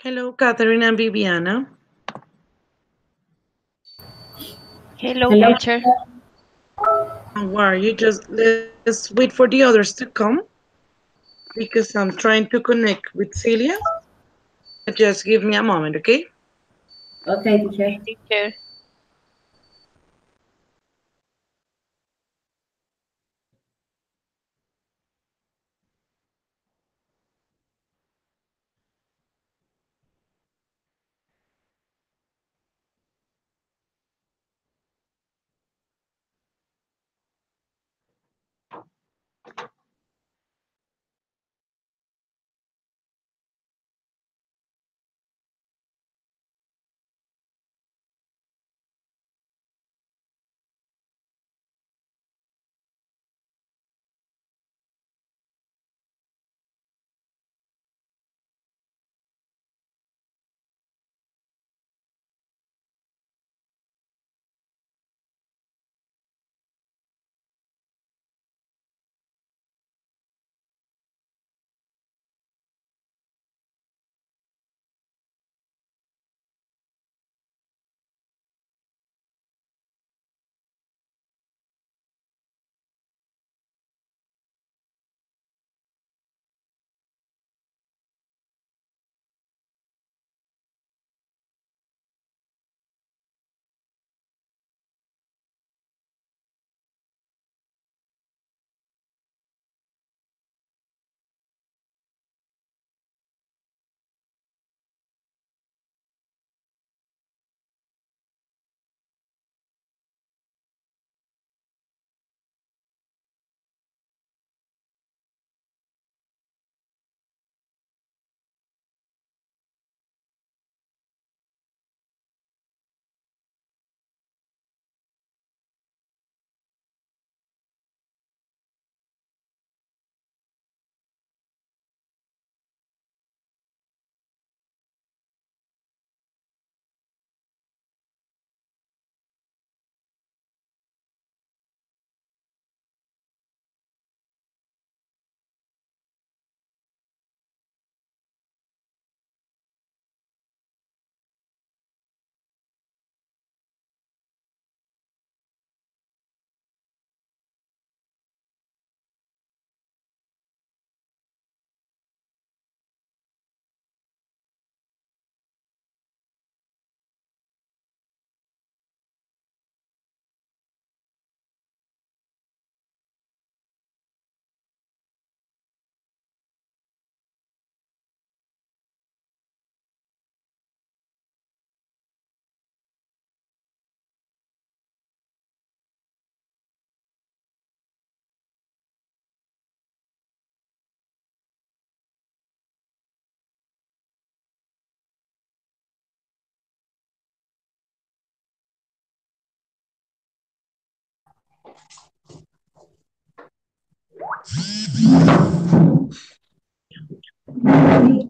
Hello, Catherine and Viviana. Hello, Hello. teacher. How are you? Just let's wait for the others to come because I'm trying to connect with Celia. Just give me a moment, okay? Okay, teacher. Okay, teacher.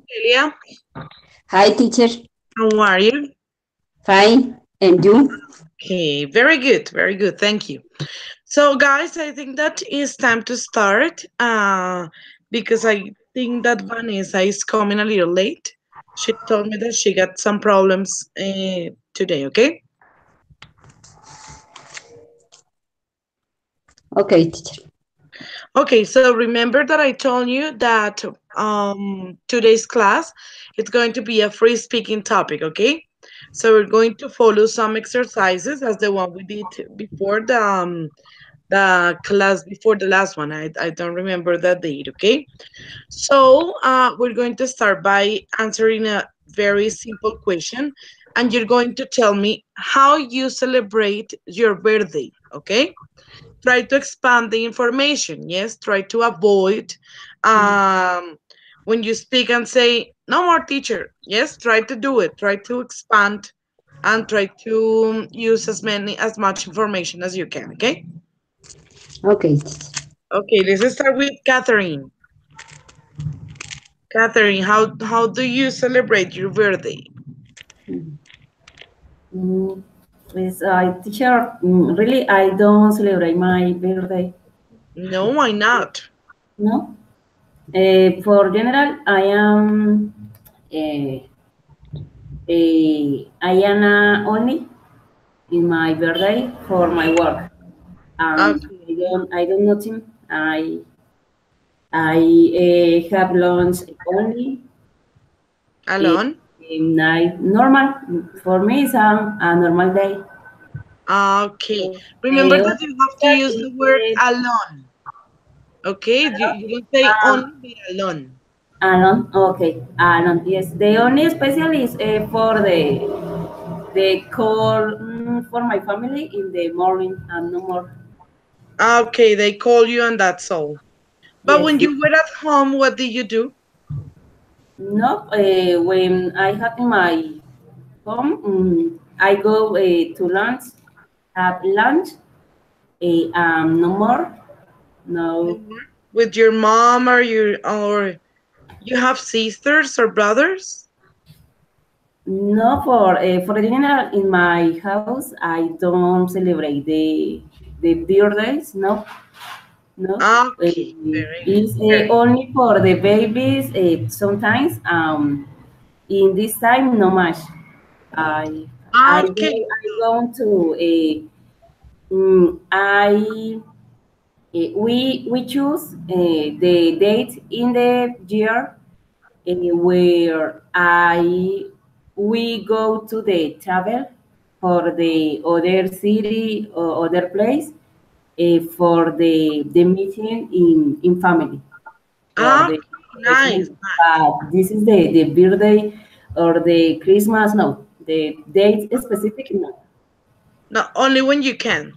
Celia, Hi, teacher. how are you? Fine. And you? Okay, very good, very good. Thank you. So, guys, I think that it's time to start because I think that Vanessa is coming a little late. She told me that she got some problems today, okay? Okay, teacher. Okay, so remember that I told you that today's class it's going to be a free speaking topic, okay? So we're going to follow some exercises as the one we did before the class before the last one. I don't remember the date, okay? So we're going to start by answering a very simple question, and you're going to tell me how you celebrate your birthday, okay? Try to expand the information. Yes, try to avoid um, when you speak and say no more teacher. Yes, try to do it. Try to expand and try to use as much information as you can. Okay. Okay, teacher. Okay. Let's start with Catherine. Catherine, how do you celebrate your birthday? Mm, Please, teacher, really, I don't celebrate my birthday. No, why not? No. For general, I am. I am only in my birthday for my work. Okay. I don't nothing. I have lunch only in, Alone? in night. Normal for me, it's a normal day. Okay. Remember The that only you have to special use is the word alone. Okay? You don't say um, only, but alone. alone. Okay, alone. Yes, the only special is for the call for my family in the morning and no more. Okay, they call you and that's all. But Yes. when you were at home, what did you do? No, when I have in my home, I go to lunch, have lunch, no more, no, With your mom or you have sisters or brothers? no. For dinner in my house, I don't celebrate the birthdays. No, no. Okay, very good. It's Very only for the babies. Sometimes in this time, no much. I okay. I go to I we choose the date in the year where I we go to the travel for the other city or other place for the meeting in family for Ah, the nice. this is the birthday or the Christmas. No, the date is specific. No. Not only when you can.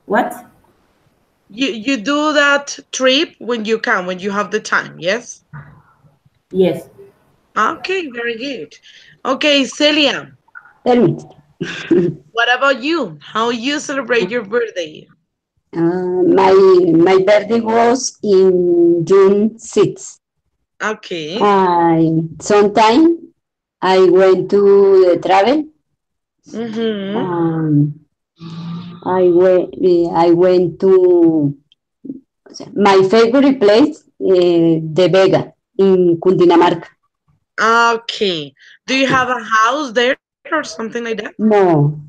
What? You do that trip when you can, when you have the time, yes? Yes. Okay, very good. Okay, Celia, Tell me. what about you? How you celebrate your birthday? My birthday was in June 6th. Okay. I sometime I went to the travel. Mm-hmm. Um, I went to my favorite place, the Vega in Cundinamarca. Okay. Do you have a house there or something like that? No.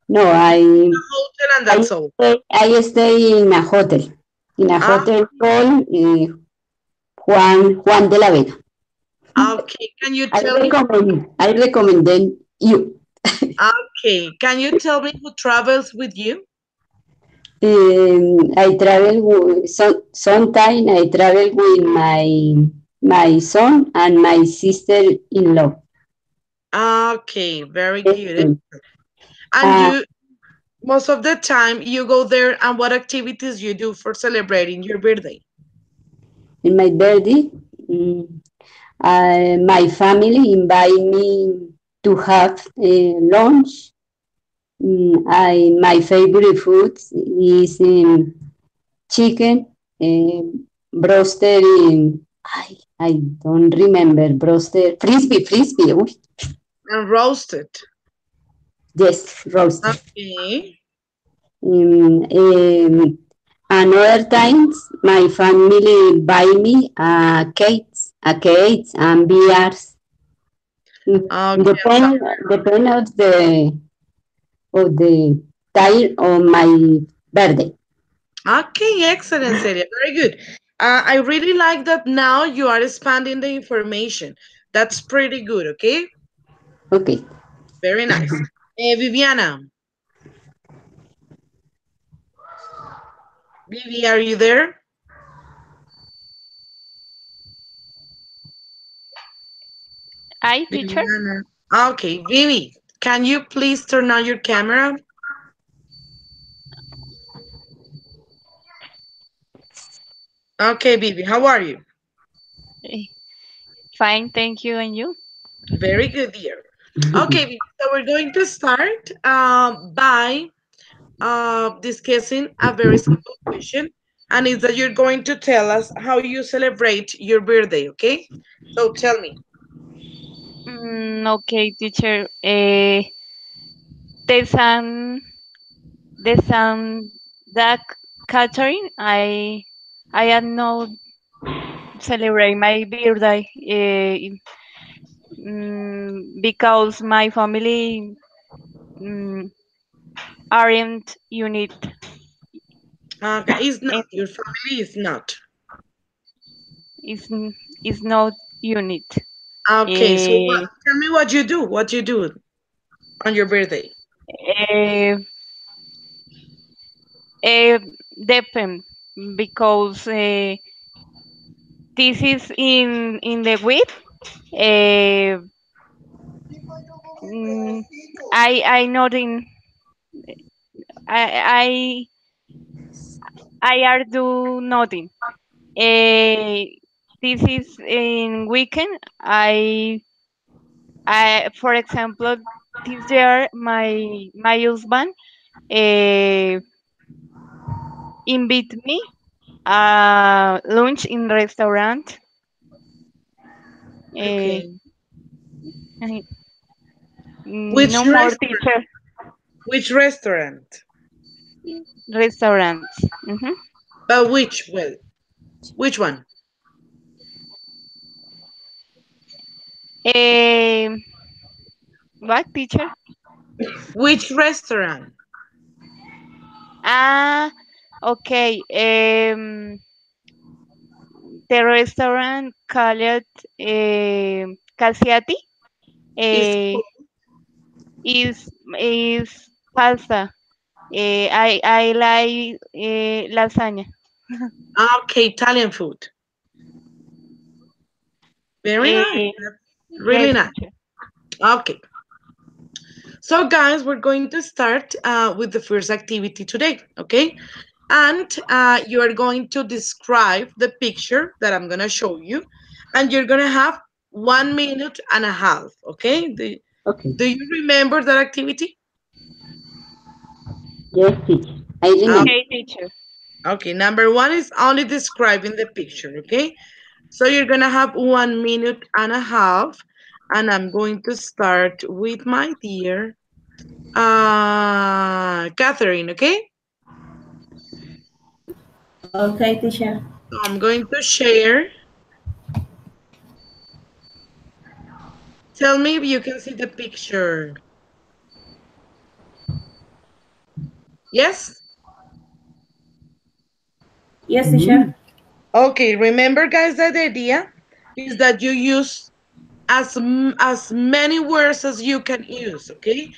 A hotel and I that's all. I stay in a Ah, hotel called Juan de la Vega. okay. Can you tell me? I recommend you. Okay. Can you tell me who travels with you? I travel sometime I travel with my son and my sister-in-law. Okay, very good. Um, And uh, you, most of the time, you go there and what activities you do for celebrating your birthday? in my birthday, mm, my family invite me to have lunch. My favorite food is chicken, broster. I don't remember broster. Frisbee. Uy, And roasted. yes, roasted. Okay. And other times, my family buy me cakes and beers. Okay. Depend of the time of my birthday. Okay, excellent, Celia. Very good. I really like that now you are expanding the information. That's pretty good, okay? Okay. Very nice. Viviana, Vivi, are you there? I, teacher. Viviana. Okay, Vivi, can you please turn on your camera? Okay, Vivi, how are you? Eh, Fine, thank you. And you? Very good, dear. Okay, Vivi, so we're going to start by discussing a very simple question, and it's that you're going to tell us how you celebrate your birthday, okay? So tell me. Okay, teacher. The sun, the sun that Catherine, I am not celebrate my birthday. because my family mm, aren't unit. Okay, it's not. It Your family is not. is is not unit. Okay, so what? Eh, Tell me what you do. What you do on your birthday? eh, eh, Depend because this is in the week. Uh, mm, I not in I I are do nothing. Uh, this is in weekend. For example, this year my husband uh, invite me lunch in restaurant. Uh, Okay. Which no more restaurant? teacher Which restaurant? restaurants. Which? Well, which one? Uh, what teacher? Which restaurant? Ah, okay. The restaurant called Casiati Is uh, is pasta. I like lasagna. okay, Italian food. Very nice. Uh, That's really yes, nice. teacher. Okay. So, guys, we're going to start with the first activity today. Okay. And you are going to describe the picture that I'm going to show you. And you're going to have 1 minute and a half. Okay. Okay. Do you remember that activity? Yes, teacher. I Uh, remember. Okay, teacher. okay. Number one is only describing the picture. Okay. So you're going to have 1 minute and a half. And I'm going to start with my dear Catherine. Okay. Okay, teacher. So I'm going to share. Tell me if you can see the picture. Yes? Yes, Mhm. teacher. Okay, remember guys that the idea is that you use as many words as you can use, okay?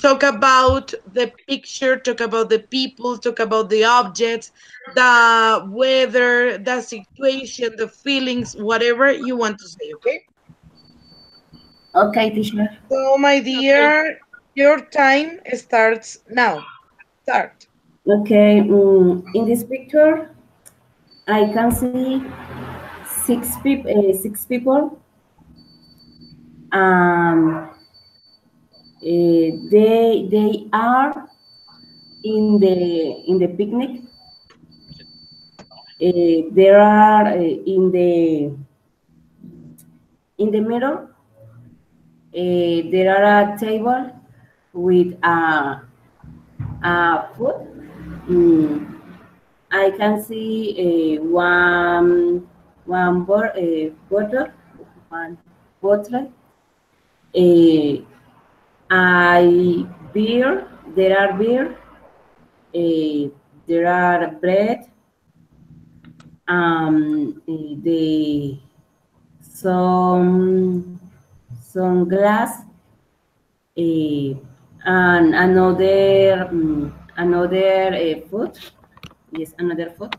Talk about the picture, talk about the people, talk about the objects, the weather, the situation, the feelings, whatever you want to say, okay? Okay, teacher. So my Okay. dear, your time starts now. Start. Okay, in this picture, I can see six people. Um, they are in the picnic. There are in the middle. There are a table with a food. Mm, I can see bottle, one bottle. Uh, I beer. There are beer. There are bread. The some glass. And another food. Yes, another food.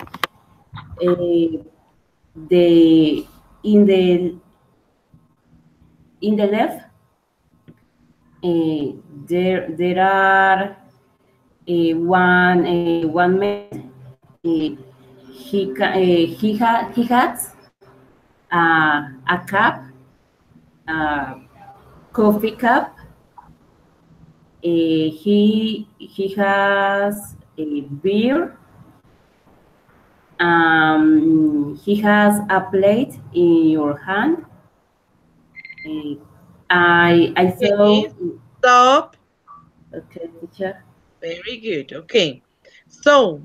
The in the in the left, there are one man. He has a cup, a coffee cup. He has a beer. He has a plate in your hand. Uh, I Okay, saw. stop. Okay, teacher. Very good. Okay. So,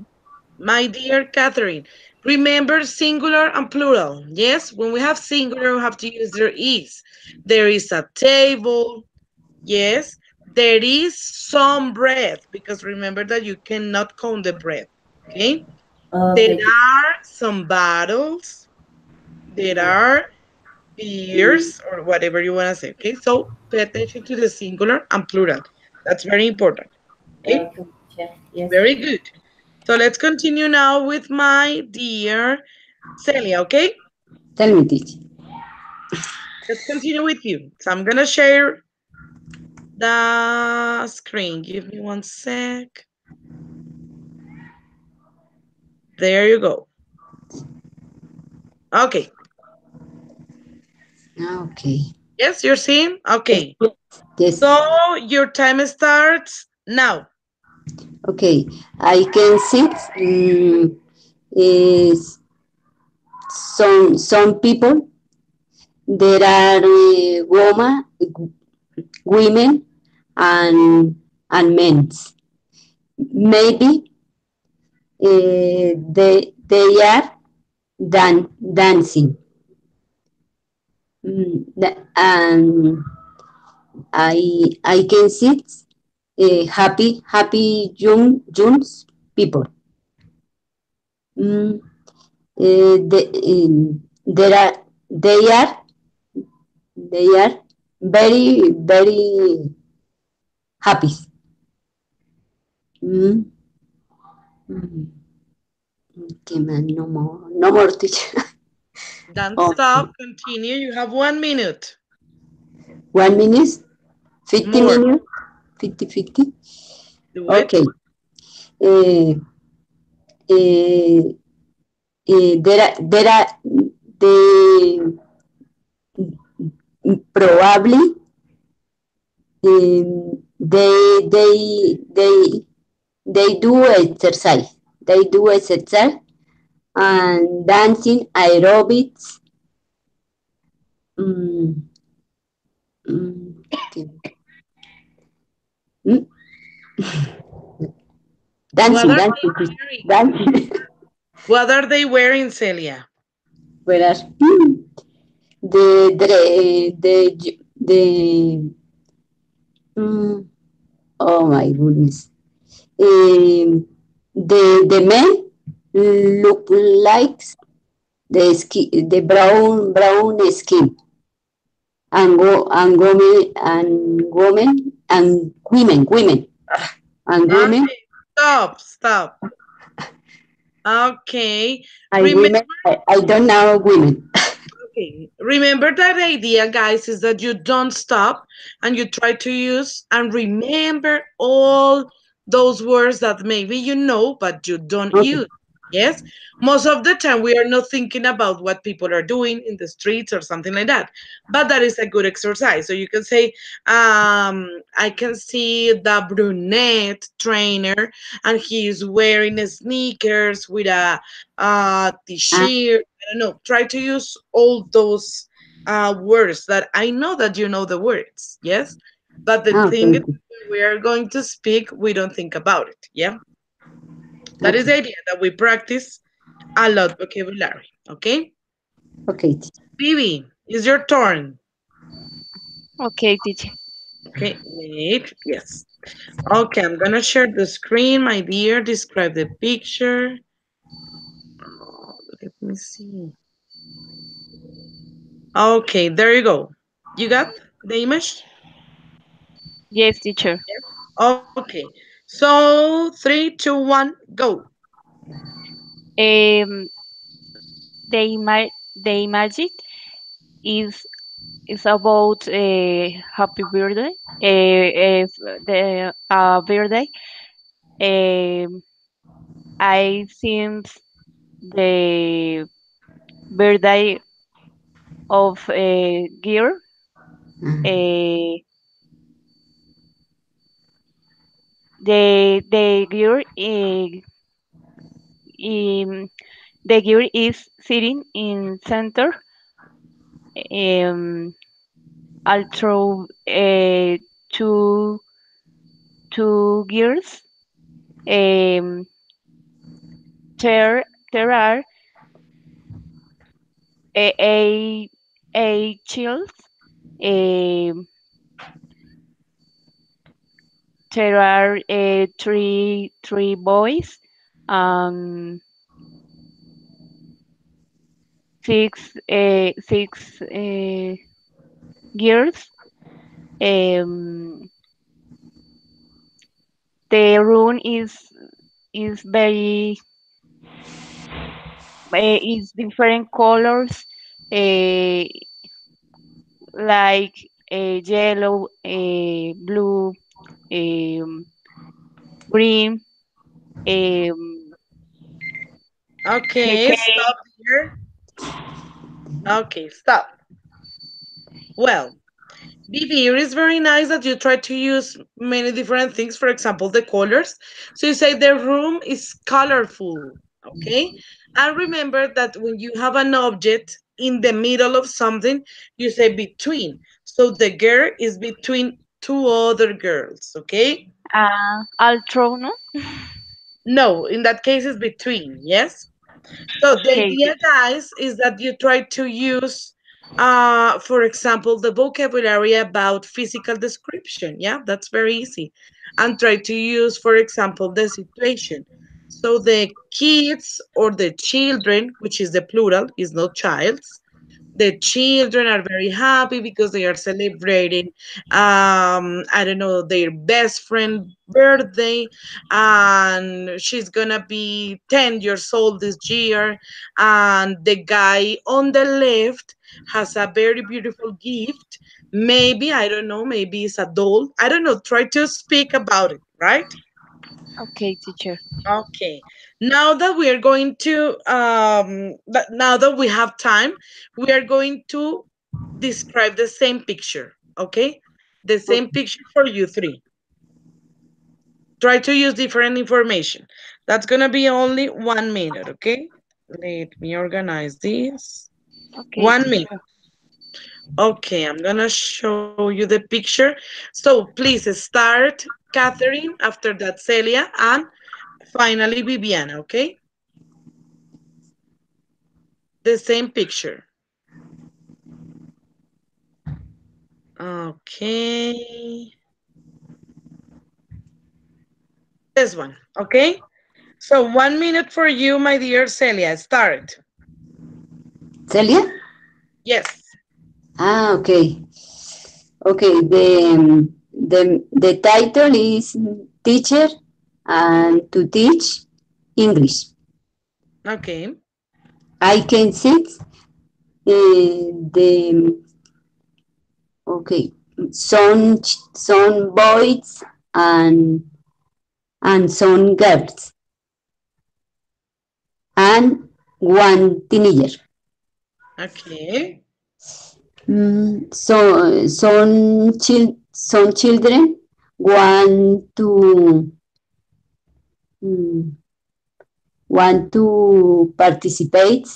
my dear Catherine, Remember singular and plural. Yes, when we have singular, we have to use there is. There is a table. Yes, there is some bread because remember that you cannot count the bread. Okay, there Okay. are some bottles. There are beers or whatever you want to say. Okay, so pay attention to the singular and plural. That's very important. Okay, Okay. Teacher. Yes. very good. So let's continue now with my dear Celia. Okay, Tell me, teacher. let's continue with you. So I'm gonna share the screen. Give me one sec. There you go. Okay. Okay. Yes, you're seeing? Yes. Okay. Yes. So your time starts now. Okay. I can see is some people. There are women and men. Maybe they are dancing. And I can see happy young people. Mm, there are they are very happy. Mm, mm, okay, man, no more teacher. Don't Oh, stop. Continue. You have 1 minute. 1 minute, 50 More. minutes, 50. Do it. Okay. Uh, uh, there are the probably they do exercise. They do exercise and dancing aerobics. Mm, okay. Mm, What dancing, are dancing, they wearing? dancing. What are they wearing, Celia? Whereas the mm, oh my goodness. The men look like the brown skin and women and women Okay. Stop. Okay. and Remember. women. I don't know women. Okay. Remember that idea, guys, is that you don't stop and you try to use and remember all those words that maybe you know but you don't Okay. use. Yes. Most of the time we are not thinking about what people are doing in the streets or something like that. But that is a good exercise. So you can say, I can see the brunette trainer and he's wearing sneakers with a Ah, t-shirt. I don't know. Try to use all those words that I know that you know the words. Yes. But the thing is, okay. when we are going to speak, we don't think about it. Yeah. That is Okay. the idea that we practice a lot vocabulary. Okay. Okay. Vivi, it's your turn. Okay, teacher. Okay. Wait. Yes. Okay. I'm going to share the screen, my dear. Describe the picture. Oh, let me see. Okay. There you go. You got the image? Yes, teacher. Okay. So three, two, one, go. Um, the magic is is about a happy birthday. If the birthday. Um, I think the birthday of a girl. Uh, the girl um, the girl is sitting in center. Um, although two girls. Um, there are a child. Eh, there are three boys, um, six girls. Um, the room is very is different colors, uh, like yellow, blue, um, green, um, Okay, cake. stop here. Okay, stop. Well, Vivi, it is very nice that you try to use many different things. For example, the colors. So you say the room is colorful. Okay. And remember that when you have an object in the middle of something, you say between. So the girl is between two other girls. Okay. Altro, no? No, in that case, it's between. Yes. So the Okay, idea, guys, is that you try to use, for example, the vocabulary about physical description. Yeah, that's very easy. And try to use, for example, the situation. So the kids or the children, which is the plural, is not childs. The children are very happy because they are celebrating, I don't know, their best friend birthday, and she's gonna be 10 years old this year, and the guy on the left has a very beautiful gift. Maybe, I don't know, maybe it's a doll, I don't know, try to speak about it, right? okay, teacher. Okay. Now that we are going to now that we have time, we are going to describe the same picture, okay? The same picture for you three. Try to use different information. That's going to be only 1 minute, okay? Let me organize this. Okay, 1 minute. teacher. Okay, I'm going to show you the picture. So please start, Catherine, after that Celia, and finally Viviana, okay? The same picture. Okay. This one. Okay. So 1 minute for you, my dear Celia. Start. Celia? Yes. Ah, okay. Okay, the title is Teacher and to Teach English. Okay. I can sit the okay some boys and some girls and one teenager. Okay. So some children want to mm, want to participate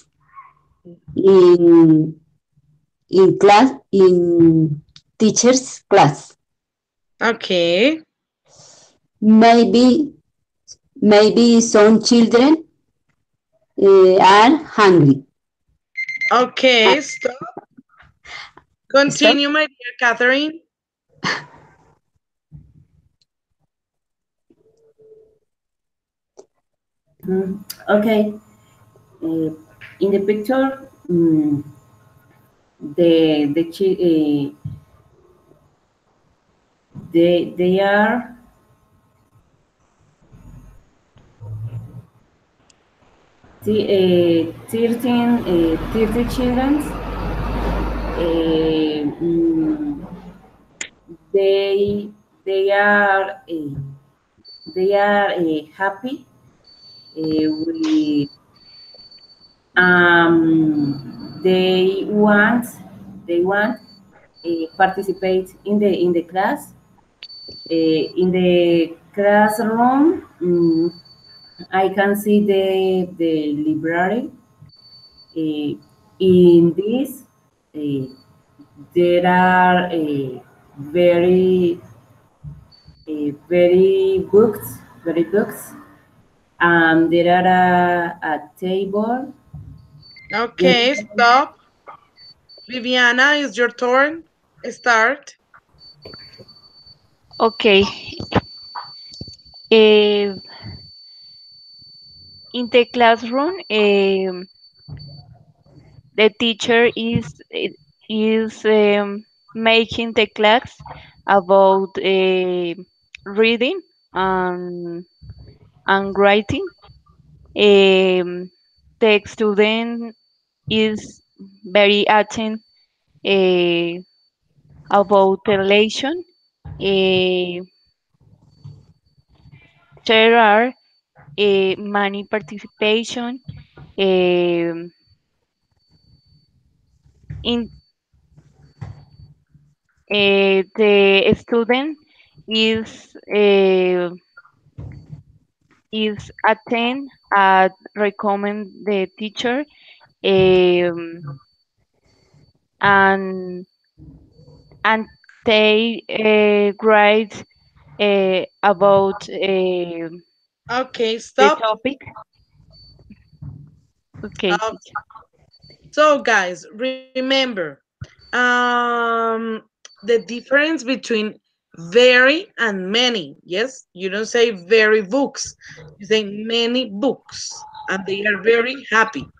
in class in teachers class. Okay. Maybe some children are hungry. Okay. Stop. Stop. Continue, my dear Catherine. Okay. Uh, in the picture, they are 30 children. They they are uh, they are happy with they want participate in the class in the classroom. I can see the library. In this, uh, there are very very books. There are a table. Okay. Stop. Viviana, is your turn. Start. Okay. Uh, in the classroom, the teacher is making the class about reading and writing. Um, the student is very attentive about the lesson. Uh, there are many participation in the student is is attend recommend the teacher and and they write about Okay, the stop. topic. Okay, Uh, teacher. so, guys, remember um, the difference between very and many. Yes, you don't say very books, you say many books, and they are very happy.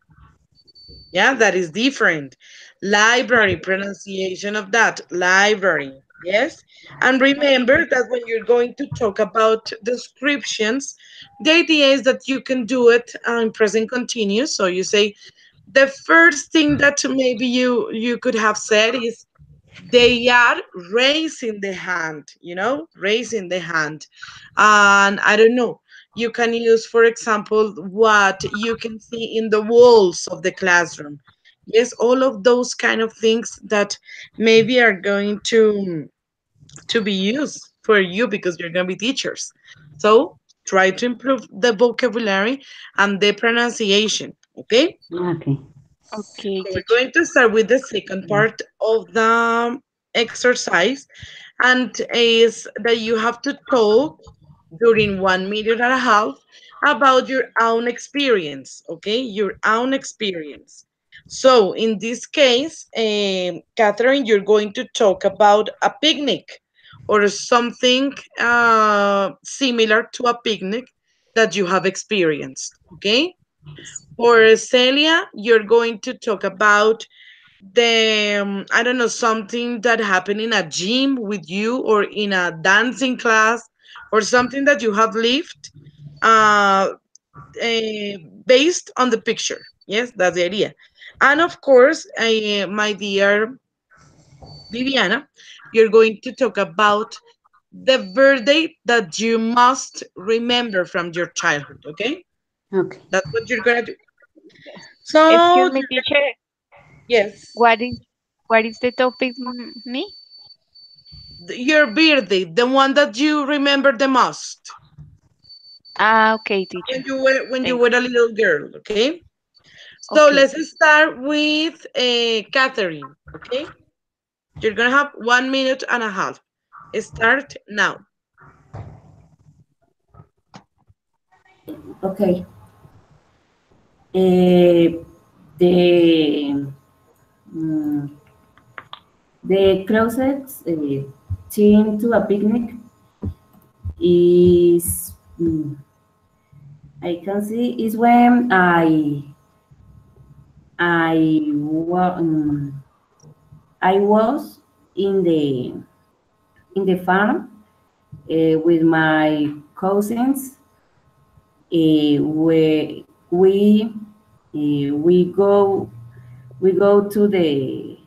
Yeah, that is different. Library, pronunciation of that, library. Yes. And remember that when you're going to talk about descriptions, the idea is that you can do it in present continuous. So you say the first thing that maybe you could have said is they are raising the hand, raising the hand. And I don't know, you can use, for example, what you can see in the walls of the classroom. Yes, all of those kind of things that maybe are going to be used for you because you're going to be teachers. So try to improve the vocabulary and the pronunciation. Okay. Okay. Okay, So we're teacher. going to start with the second part of the exercise, and is that you have to talk during 1 minute and a half about your own experience, okay? Your own experience. So in this case, Catherine, you're going to talk about a picnic or something similar to a picnic that you have experienced, okay? For Celia, you're going to talk about the I don't know, something that happened in a gym with you or in a dancing class or something that you have lived uh, based on the picture. Yes, that's the idea. And of course, my dear Viviana, you're going to talk about the birthday that you must remember from your childhood. Okay, Okay. that's what you're gonna do. Excuse So me, teacher. yes, What is the topic? Me? your birthday, the one that you remember the most Ah, okay, teacher. when you Thank were a little girl. Okay, you. so Okay. let's start with Catherine. Okay, you're gonna have 1 minute and a half. Start now. Okay. The mm, the closest thing to a picnic is I can see is when I was in the farm with my cousins. Where we go to the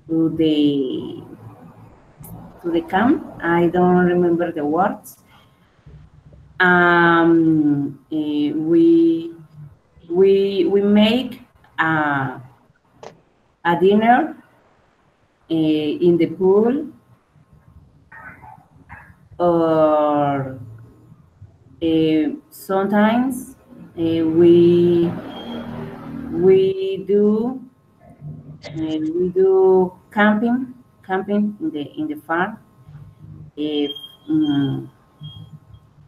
to the camp. I don't remember the words. We make a, a dinner in the pool, or sometimes we do we do camping in the farm. If no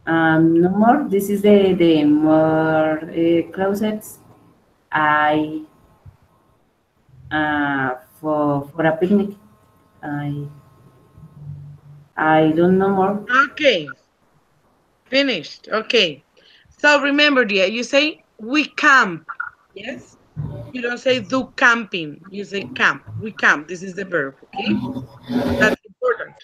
more, this is the more closets I for a picnic. I I don't know more. Okay, finished. Okay. So remember, dear, you say we camp. Yes? You don't say do camping. You say camp. We camp. This is the verb. Okay? That's important.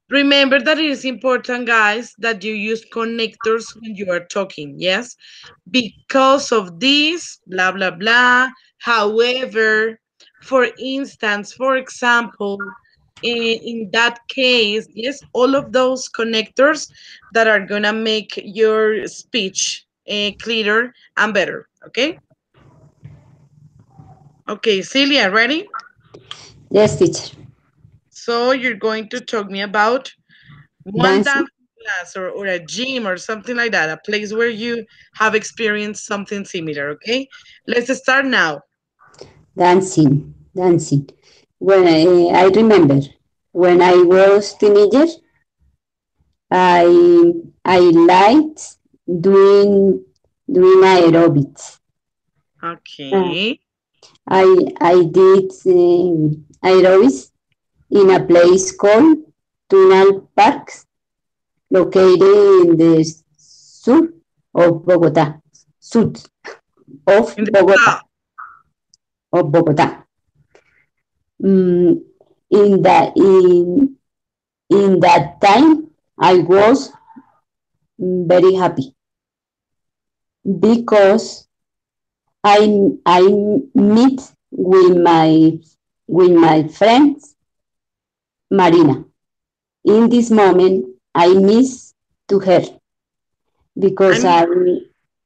Remember that it is important, guys, that you use connectors when you are talking. Yes? Because of this, blah, blah, blah. However, for instance, for example, in that case, yes, all of those connectors that are going to make your speech clearer and better. Okay? Okay, Celia, ready? Yes, teacher. So you're going to talk me about one Dancing, dance class or a gym or something like that, a place where you have experienced something similar, okay? Let's start now. dancing. When I remember when I was teenager, I I liked doing doing aerobics. Uh, Okay. I did aerobics in a place called Tunal Parks, located in the south of Bogota. South of In the Bogota. south. Of Bogota. Mm, in that time, I was very happy because I meet with my friend Marina. In this moment, I miss to her I because miss,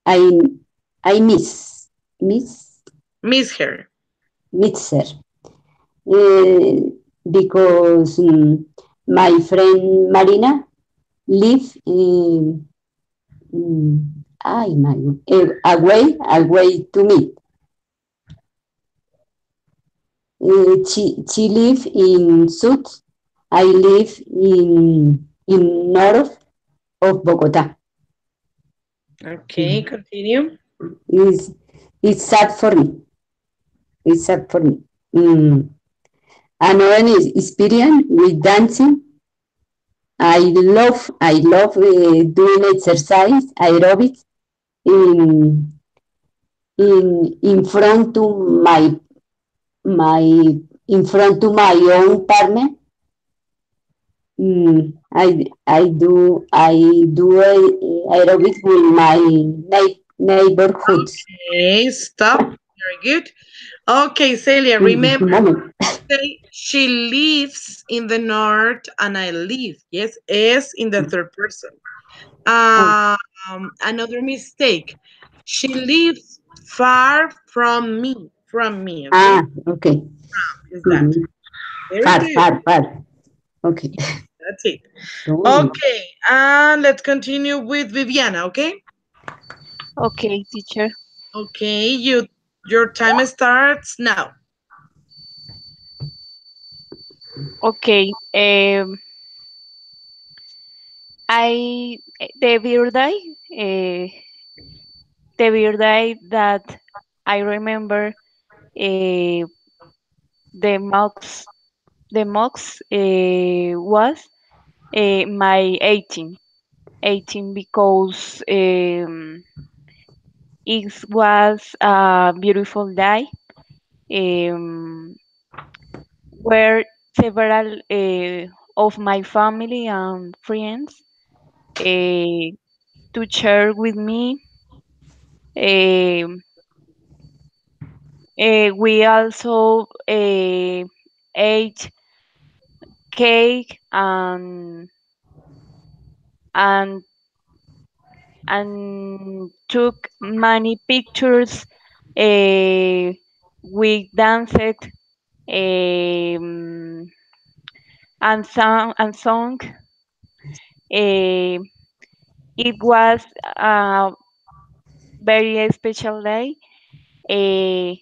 I I miss miss her. miss her uh, because my friend Marina live my away to me. She live in south. I live in north of Bogota. Okay, continue. Is it's sad for me. It's sad for me. Another experience with dancing. I love doing exercise aerobics in in front to my my own partner. I do aerobics with my neighborhoods. Okay, stop. Very good. Okay, Celia, In this remember, moment, say she lives in the north and I live. Yes, S in the third person. oh, Another mistake. She lives far from me, okay? okay. Is that Mhm. very Far, good? far, far. Okay. That's it. Oh, Okay, and let's continue with Viviana, okay? Okay, teacher. Okay, your time starts now. Okay. I the birthday, the birthday that I remember, uh, the mox, was my 18 because it was a beautiful day. Um, where several of my family and friends uh, to share with me. Um we also ate cake and took many pictures. We danced um, and song. Uh, it was a very special day. Uh,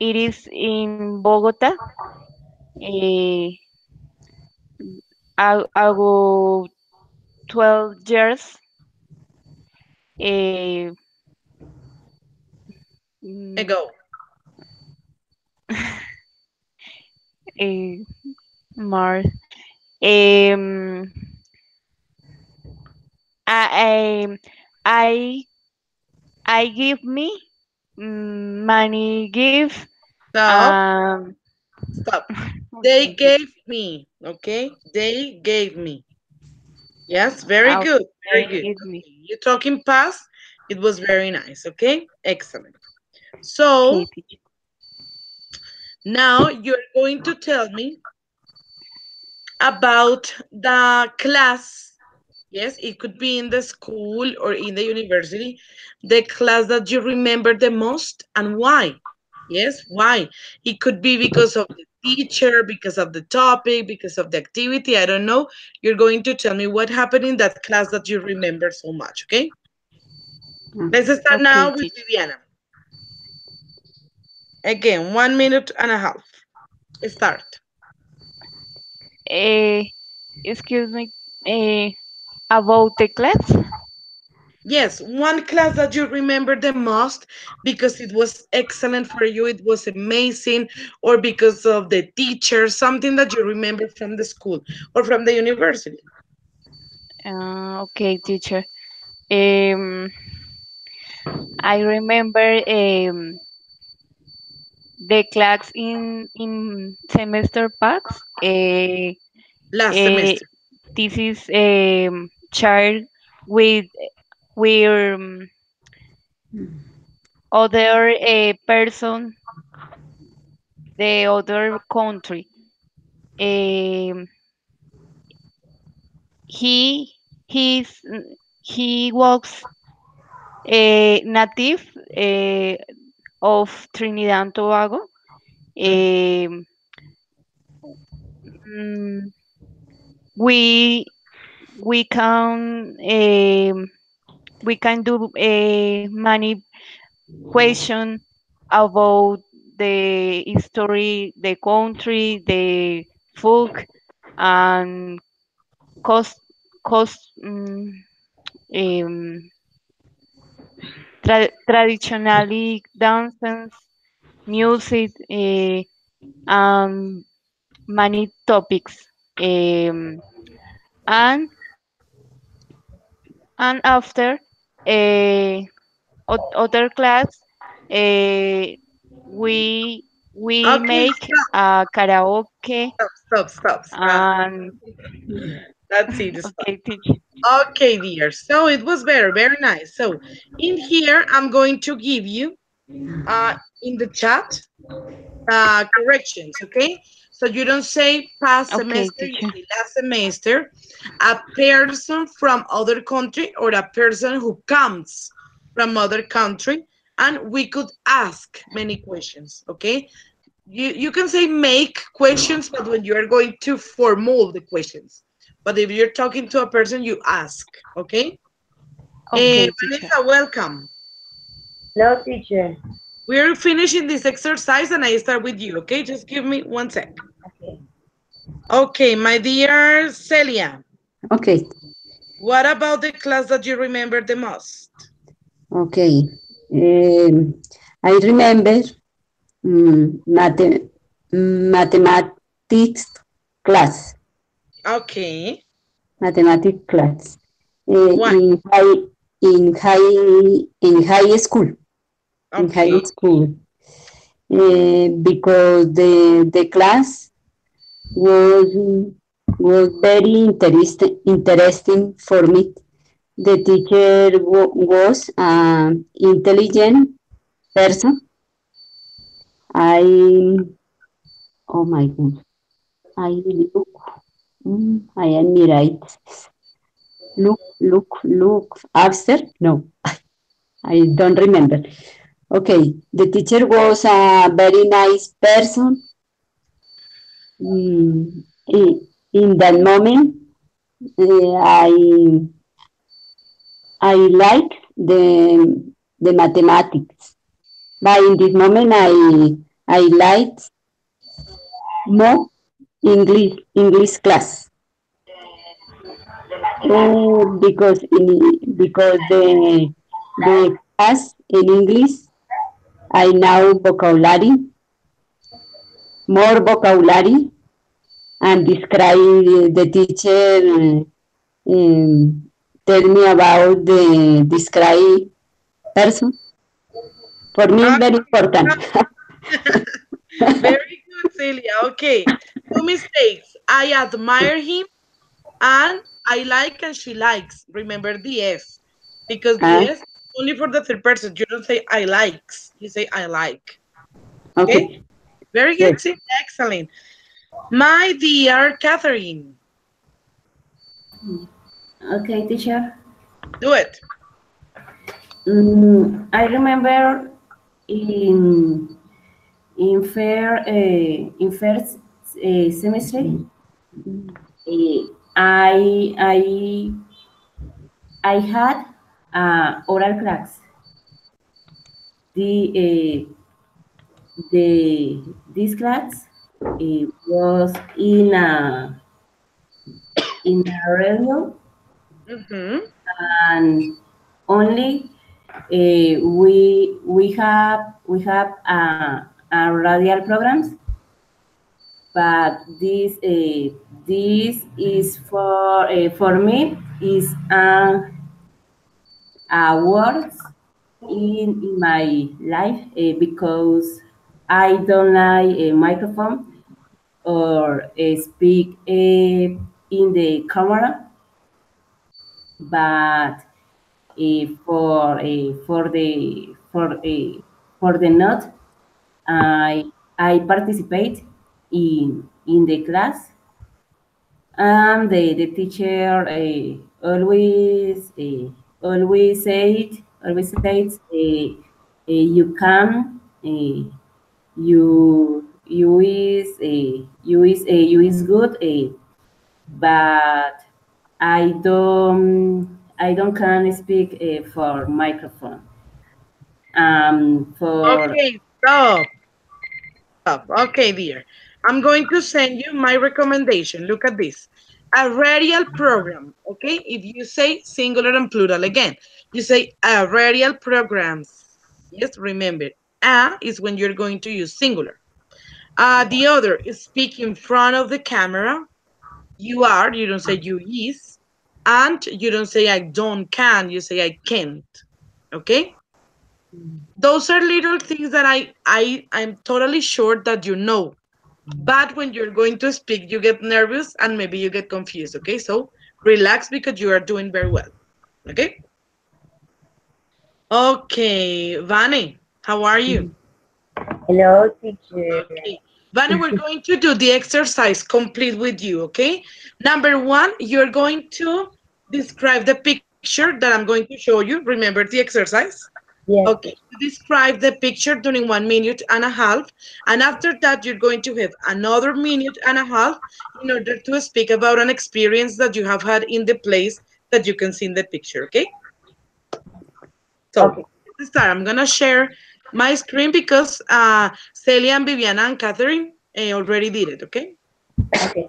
it is in Bogota. Uh, I go 12 years. Uh, mm, Go. eh, more. Um, I, I, I give me money give. Stop, Um, stop. They okay, gave me, okay? They gave me. Yes, very good, very okay, good. give me. Okay, you're talking past. It was very nice, okay? Excellent. Okay, So teacher. now you're going to tell me about the class. Yes, it could be in the school or in the university, the class that you remember the most and why. Yes, why? It could be because of the teacher, because of the topic, because of the activity. I don't know. You're going to tell me what happened in that class that you remember so much, okay? Let's start Okay, now with teacher. Viviana. Again, 1 minute and a half. Start. Uh, Excuse me. Uh, about the class. Yes, one class that you remember the most because it was excellent for you, it was amazing, or because of the teacher, something that you remember from the school or from the university. Okay, teacher. Um, I remember the class in semester packs. Last Uh, semester. this is child with other person, the other country. Um, he he's he was a native of Trinidad and Tobago. Mm. Um, mm, we can do a many question about the history, the country, the folk, and cost cost um, traditionally dances, music, and many topics. Um, and after uh, other class, uh, we Okay, make a karaoke stop, stop, stop. and That's it, stop. okay, teacher. Okay, dear. So it was very, very nice. So in here, I'm going to give you uh, in the chat corrections, okay? So you don't say past Okay, semester, you teacher. say last semester. A person from other country or a person who comes from other country, and we could ask many questions, okay? You can say make questions, but when you are going to formule the questions. But if you're talking to a person, you ask, okay? Okay, teacher. Vanessa, welcome. Hello, teacher. We're finishing this exercise and I start with you, okay? Just give me 1 sec. Okay. Okay, my dear Celia, Okay, what about the class that you remember the most? okay. I remember mathematics class, Okay, mathematics class why? in high in high school, in high Okay, school, because the class was very interesting for me. The teacher was an intelligent person. I oh my God, I look, I admire it. Look after. No, I don't remember. Okay, the teacher was a very nice person. Mm, in that moment, I like the mathematics. But in this moment, I like more English class because the class in English I know vocabulary more vocabulary and describe the teacher tell me about the describe person. For me, it's Ah, very important. very good, Celia. Okay. Two mistakes. I admire him and I like and she likes. Remember the S. Because the Ah, S only for the third person. You don't say I likes. You say I like. Okay? okay. Very Yes. good. See? Excellent. My dear Catherine. Okay, teacher. Do it. I remember in in first semester, uh, I I I had oral class. The this class was in a radio, Mm-hmm. and only we have a radial programs, but this is for me is words in my life because I don't like a microphone or speak in the camera, but for the note, I participate in the class, and the teacher always says you can you is good, but I don't can speak for microphone. For Okay, stop. Stop. Okay, dear. I'm going to send you my recommendation. Look at this. A radial program. Okay, if you say singular and plural again, you say a radial programs. Yes, remember, a is when you're going to use singular. The other is speak in front of the camera. You are, you don't say you is. And you don't say I don't can, you say I can't. Okay? Those are little things that I'm totally sure that you know. But when you're going to speak, you get nervous and maybe you get confused. Okay? So relax because you are doing very well. Okay? Okay, Vane, how are you? Hello, teacher. Okay. Vane, we're going to do the exercise complete with you, okay? Number one, you're going to describe the picture that I'm going to show you. Remember the exercise? Yes, Okay. Describe the picture during 1 minute and a half. And after that, you're going to have another minute and a half in order to speak about an experience that you have had in the place that you can see in the picture, okay? So okay, let's start. I'm gonna share my screen because Celia and Viviana and Catherine already did it. Okay. okay.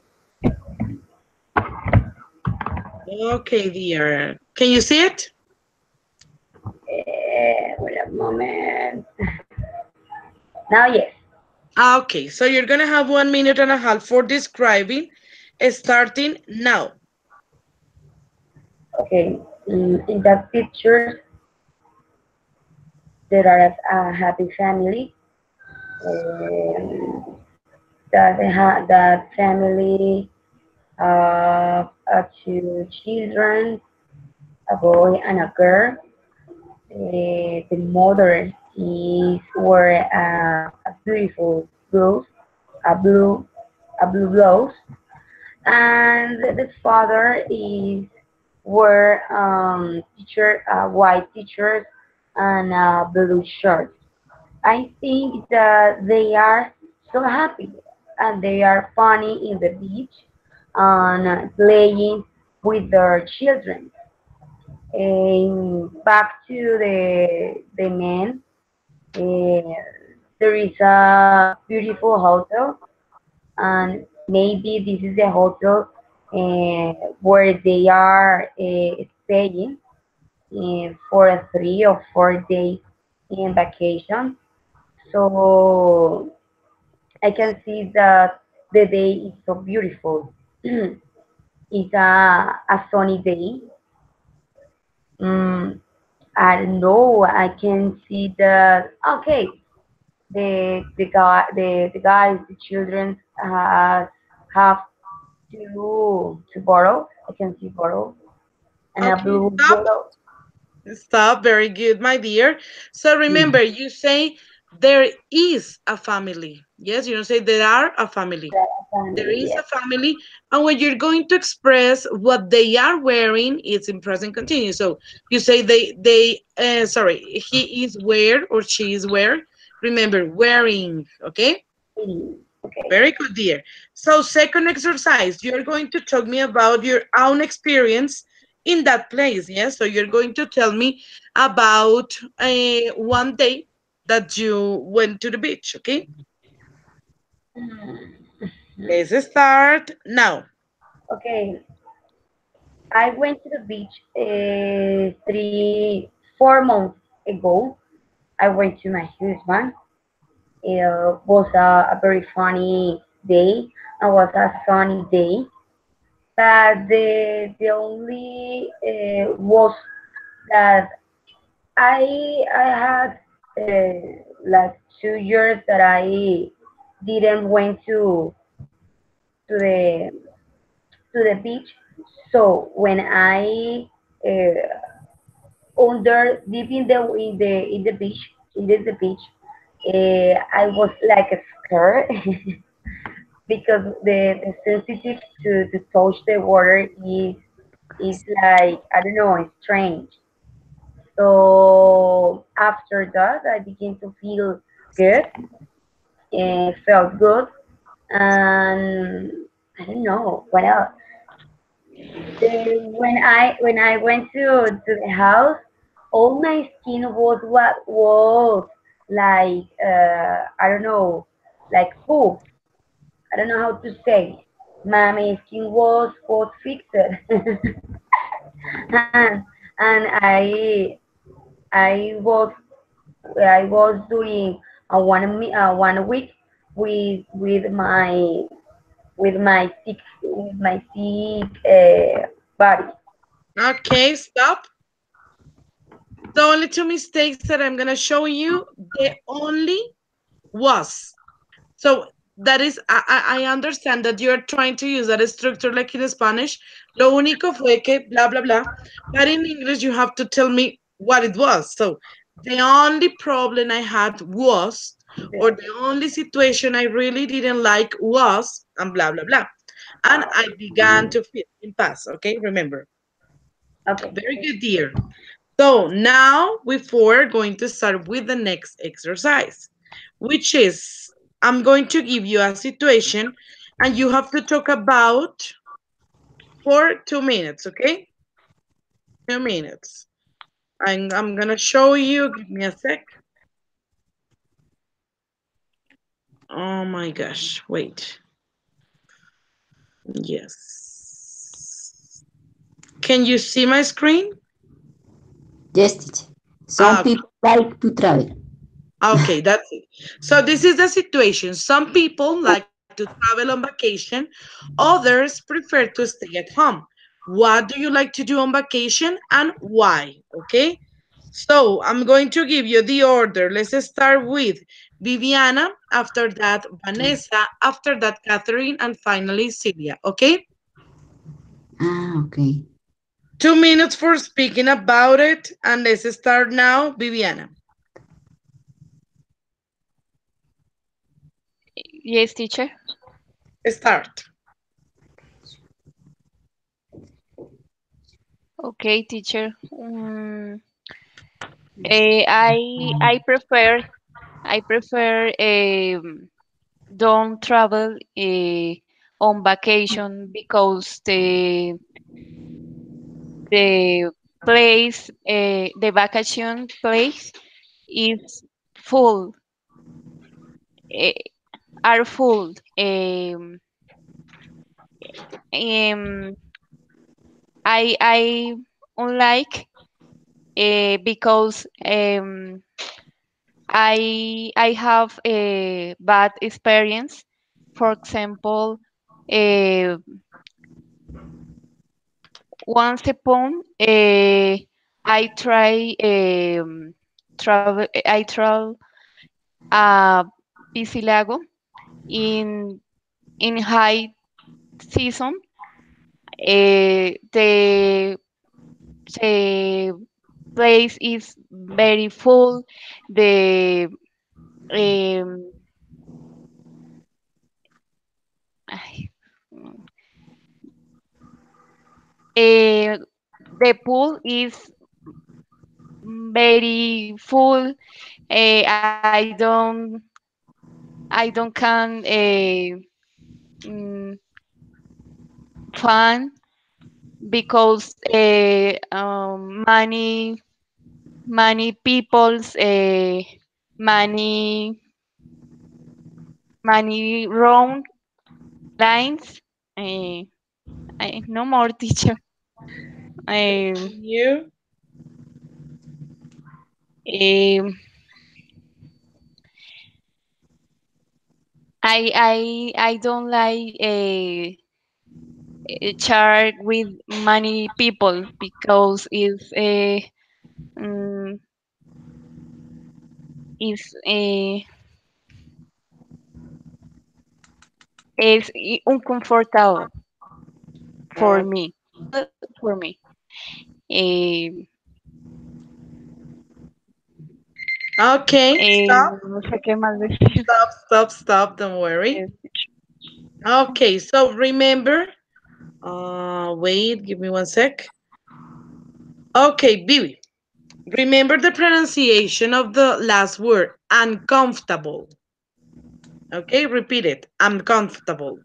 Okay, dear. Can you see it? Wait a moment. Now, yes. Okay. So you're gonna have 1 minute and a half for describing, starting now. Okay. In that picture, there are a happy family. Um, that family two children, a boy and a girl. The mother is wearing a beautiful blouse, a blue a blue blouse, and the father is wear teacher white t-shirt and a blue shirt. I think that they are so happy and they are funny in the beach and playing with their children. And back to the men, uh, there is a beautiful hotel, and maybe this is the hotel where they are staying for 3 or 4 days in vacation. So I can see that the day is so beautiful. It's a sunny day. Mm, I don't know. I can see the okay. The guys, the children have to borrow. I can see borrow and a Okay, blue stop. borrow. Stop. Very good, my dear. So remember, you say there is a family. Yes, you don't say there are a family. There Family, is yes. a family, and when you're going to express what they are wearing, it's in present continuous. So you say sorry, he is wear or she is wear. Remember, wearing. Okay, Okay. very good, dear. So second exercise, you're going to talk me about your own experience in that place. Yes, so you're going to tell me about one day that you went to the beach. Okay, let's start now. Okay. I went to the beach 4 months ago. I went to my husband. It was a very funny day. It was a sunny day. But the only was that I had like 2 years that I didn't went to the to the beach. So when I under deep in the beach the beach, I was like scared because the sensitive to touch the water is like I don't know, it's strange. So after that, I began to feel good and felt good. And I don't know what else. When I went to the house, all my skin was what was like I don't know, like full. I don't know how to say. My skin was fixed, and I was I was doing a 1 week with my sick body. Okay, stop. The only two mistakes that I'm gonna show you, the only was. So that is, I understand that you're trying to use that structure like in Spanish. Lo único fue que blah blah blah. But in English, you have to tell me what it was. So the only problem I had was, or the only situation I really didn't like was, and blah blah blah. And I began to feel in past. Okay, remember. Okay. Very good, dear. So now we're going to start with the next exercise, which is I'm going to give you a situation and you have to talk about for 2 minutes, okay? 2 minutes. I'm gonna show you. Give me a sec. Oh my gosh, wait. Yes. Can you see my screen? Yes, teacher. Some Ah, people like to travel. okay, that's it. So this is the situation. Some people like to travel on vacation, others prefer to stay at home. What do you like to do on vacation and why? Okay. So I'm going to give you the order. Let's start with Viviana, after that Vanessa, after that Catherine, and finally Celia. Okay. Ah, okay. 2 minutes for speaking about it, and let's start now, Viviana. Yes, teacher. Start. Okay, teacher. I prefer don't travel on vacation because the the vacation place is full, uh, are full. Um, I unlike because I have a bad experience. For example, uh, once upon I try travel. I travel a Piscilago in high season. The place is very full. The um, ay, mm, eh, the pool is very full. I don't can mm, fun because many people's many wrong lines. Uh, no more teacher. Um, You? um, I don't like a chat with many people because um, it's uncomfortable for Oh, me. For me. Eh, okay, stop, no sé qué más decir. stop, stop, stop. Don't worry. Eh, Okay, so remember. Wait, give me one sec. Okay, Bibi. Remember the pronunciation of the last word, uncomfortable. Okay, repeat it. Uncomfortable.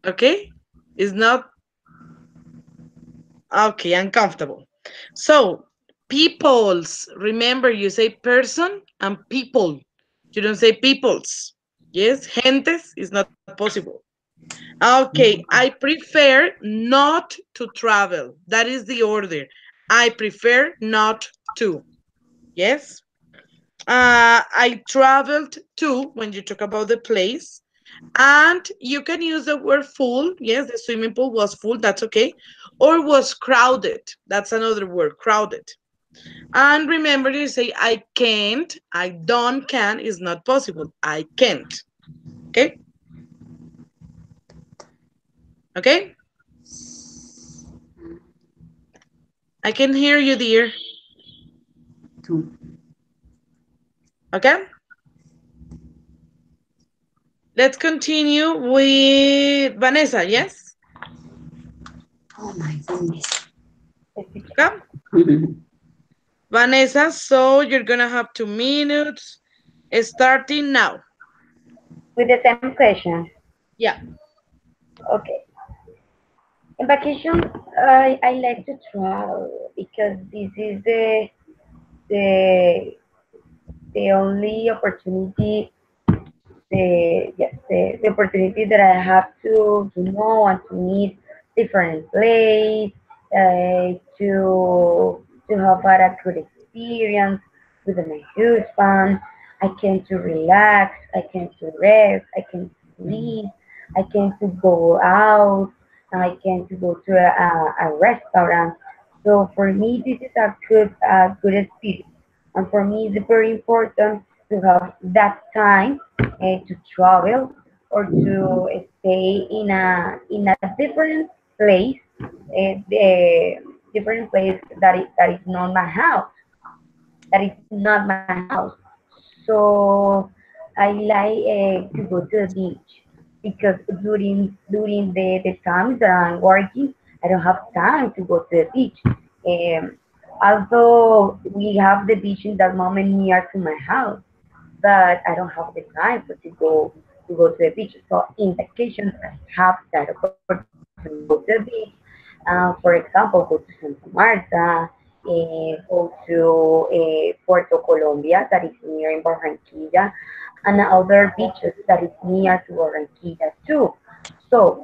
Okay? It's not okay, uncomfortable. So, peoples. Remember, you say person and people. You don't say peoples. Yes, gentes is not possible. Okay, I prefer not to travel. That is the order. I prefer not to. Yes. I traveled to when you talk about the place. And you can use the word full. Yes, the swimming pool was full. That's okay. Or was crowded. That's another word, crowded. And remember, you say I can't, I don't can is not possible. I can't. Okay? Okay? I can hear you, dear. Two. Okay? Let's continue with Vanessa, yes? Oh my goodness. Okay? Vanessa, so you're gonna have 2 minutes starting now. With the same question. Yeah. Okay. In vacation, I like to travel because this is the the only opportunity the opportunity that I have to know and to meet different place, to have a good experience with my husband. I can to relax, I can to rest, I can to sleep, I can to go out, I can to go to a restaurant. So for me, this is a good experience, and for me, it's very important to have that time to travel or to stay in a different place, the different place that is not my house, that is not my house. So I like to go to the beach because during the times that I'm working, I don't have time to go to the beach. Although we have the beach in that moment near to my house, but I don't have the time to go to the beach. So in vacations, I have that opportunity to go to the beach. For example, go to Santa Marta, go to Puerto Colombia, that is near in Barranquilla, and other beaches that is near to Barranquilla too. So,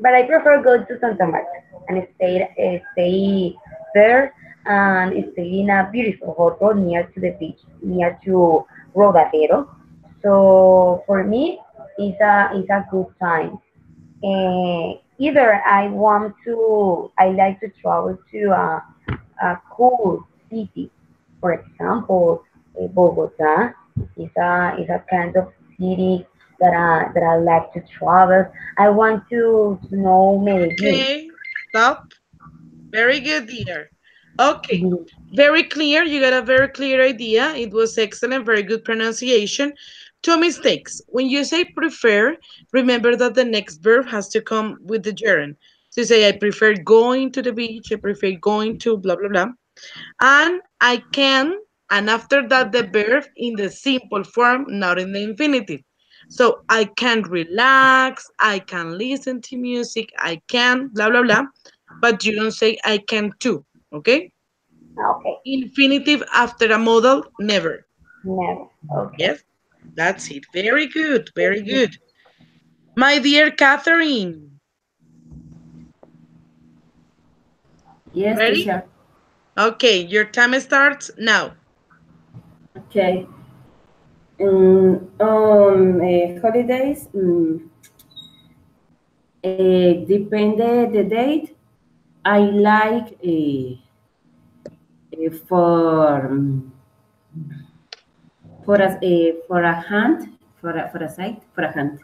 but I prefer go to Santa Marta and stay there and stay in a beautiful hotel near to the beach, near to Rodadero. So for me, it's a good time. Either I like to travel to a cool city. For example, Bogota is a kind of city that I like to travel. I want to know Medellin. Okay, stop. Very good, dear. Okay, Mhm. very clear. You got a very clear idea. It was excellent, very good pronunciation. Two mistakes. When you say prefer, remember that the next verb has to come with the gerund. So you say, I prefer going to the beach, I prefer going to blah, blah, blah. And I can, and after that, the verb in the simple form, not in the infinitive. So I can relax, I can listen to music, I can, blah, blah, blah. But you don't say I can too, okay? Okay, Infinitive after a modal, never. never. Okay. Yes, that's it. Very good, very good. My dear Catherine, Yes, ready? teacher. Okay, your time starts now. Okay. On holidays, depende the date. I like for a hunt for a site for a hunt.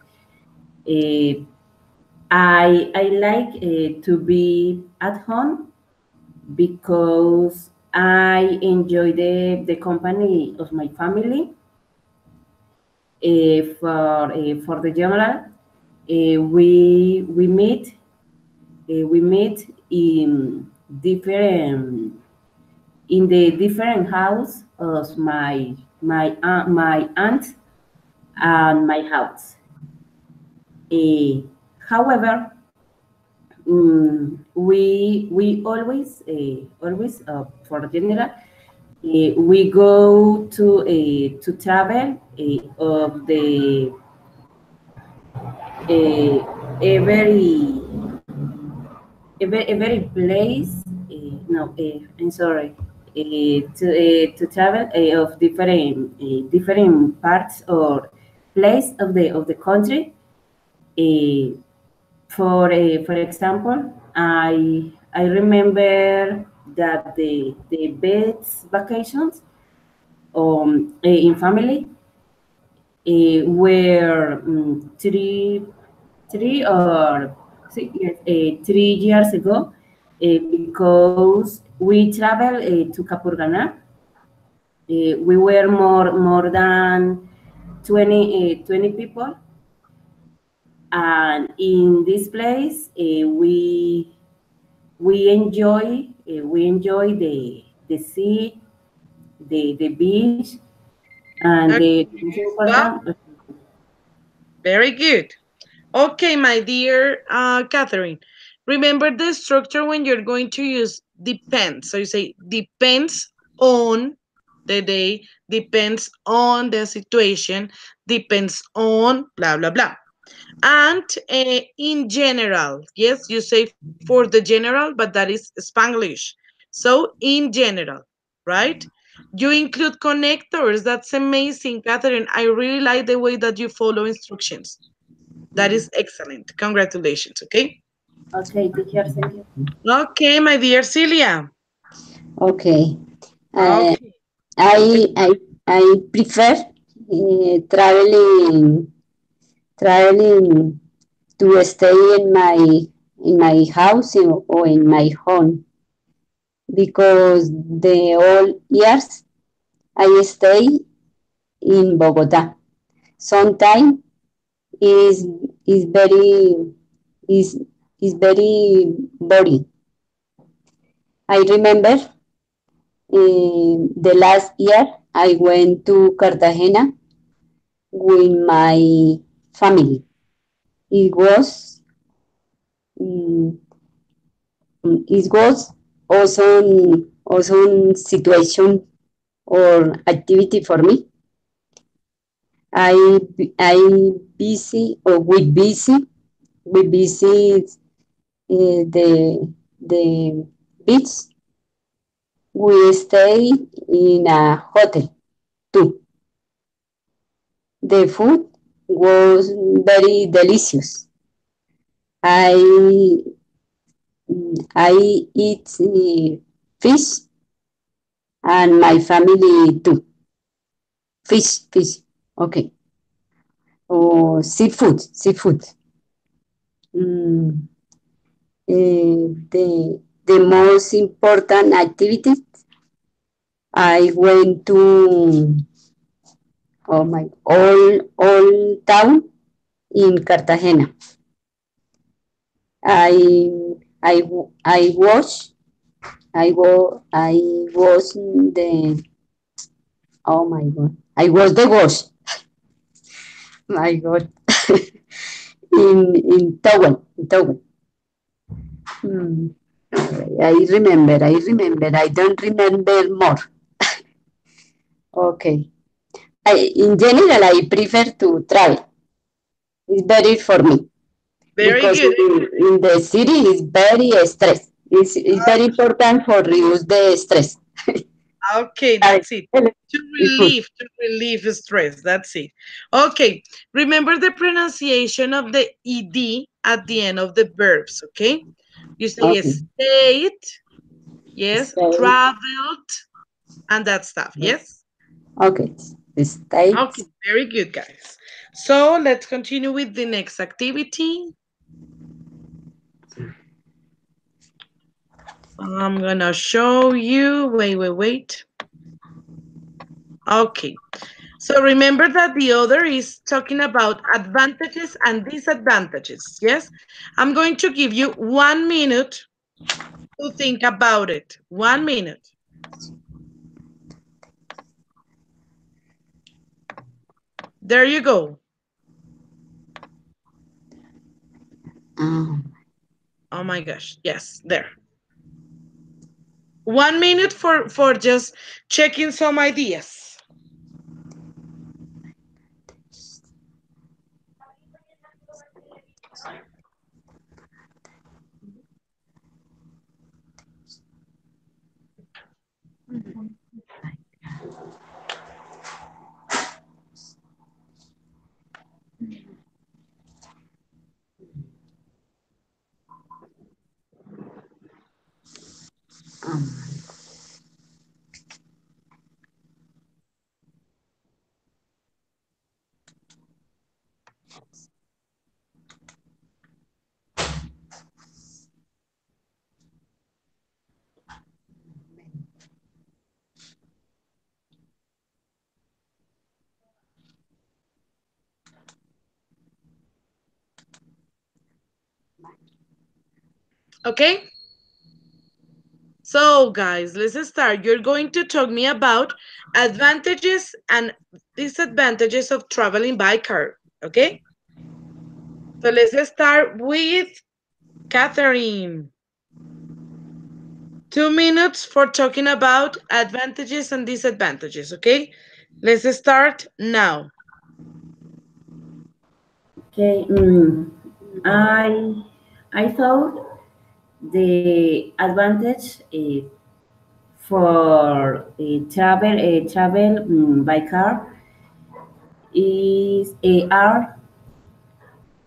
Uh, I like to be at home because I enjoy the company of my family. For the general, we meet different in the different house of my aunt and my house. Eh, However, we always for general we go to travel of the a very a very place no I'm sorry to travel of different parts or place of the country. uh, for example, I remember that the best vacations in family were three or 3 years ago because we traveled to Capurganá. We were more than 20 people, and in this place we enjoy the sea, the beach, and the Okay, most stop. important. Very good. Okay, my dear Catherine, remember the structure when you're going to use depends. So you say depends on the day, depends on the situation, depends on blah, blah, blah. And in general, yes, you say for the general, but that is Spanglish. So in general, right? You include connectors. That's amazing, Catherine. I really like the way that you follow instructions. That is excellent. Congratulations, okay? Okay, teacher, thank you. Okay, my dear Celia. Okay. Uh, Okay. I I I prefer traveling to stay in my house or in my home because the all years I stay in Bogota. Sometimes is is very is is very boring. I remember the last year I went to Cartagena with my family. It was mm, it was awesome situation or activity for me. I busy or we visit the beach we stayed in a hotel too. The food was very delicious. I I eat fish and my family too. Fish. Okay. Oh, seafood. Mm, the most important activities I went to all town in Cartagena. I I watched I was the oh my god I was the wash my god in towel. Hmm. I don't remember more. Okay. In general, I prefer to travel. It's better for me Very because good. in the city it's very stress. It's very important for reduce the stress. Okay, I- that's it. It's good. To relieve stress. That's it. Okay. Remember the pronunciation of the ed at the end of the verbs. Okay. You say Okay. stayed, yes, Stay. traveled, and that stuff. Yes. Okay. State. Okay. Very good, guys. So let's continue with the next activity. I'm gonna show you. Wait. Okay. So remember that the other is talking about advantages and disadvantages. Yes. I'm going to give you 1 minute to think about it. 1 minute. There you go. Um, Oh my gosh. Yes, there. 1 minute for just checking some ideas. um, Okay. So guys, let's start. You're going to talk me about advantages and disadvantages of traveling by car. Okay. So let's start with Catherine. 2 minutes for talking about advantages and disadvantages, okay? Let's start now. Okay. I thought the advantage for travel by car is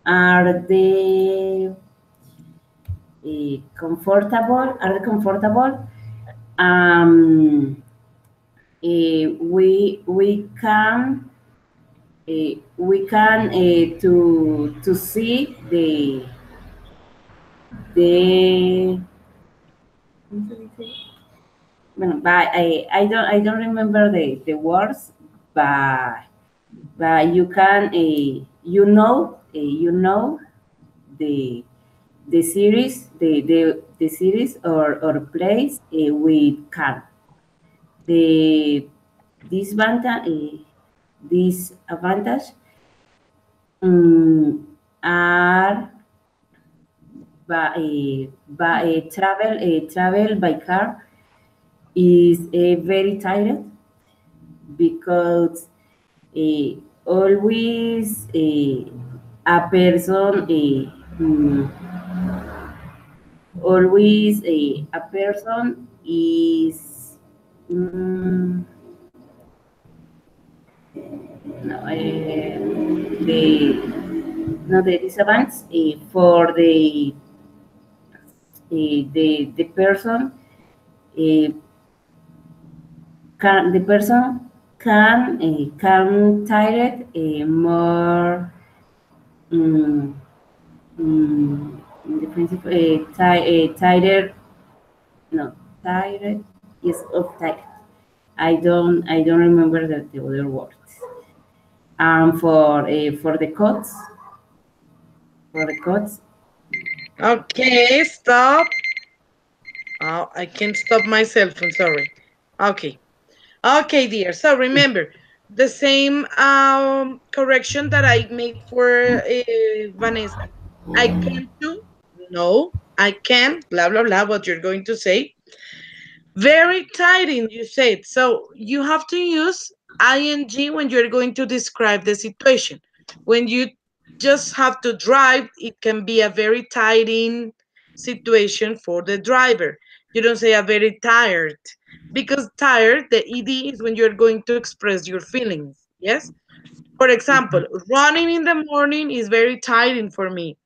are they comfortable? Are they comfortable? Um, we can to see the bueno, but I don't remember the words, but you can you know the the series or plays with car. The disadvantage are travel by car is very tired because always a person always a person is mm, no, the no the disadvantage for the person uh, can the person can tired more um, in the principle tired no tired is of tired. I don't remember the other words. For the codes, Okay, stop. Oh, I can't stop myself. I'm sorry. Okay. Okay, dear. So remember the same correction that I made for Vanessa. I can do. No, I can. Blah blah blah. What you're going to say? Very tiring, you said. So you have to use ing when you're going to describe the situation. When you just have to drive, it can be a very tiring situation for the driver. You don't say a very tired, because tired, the ed is when you're going to express your feelings. Yes. For example, running in the morning is very tiring for me,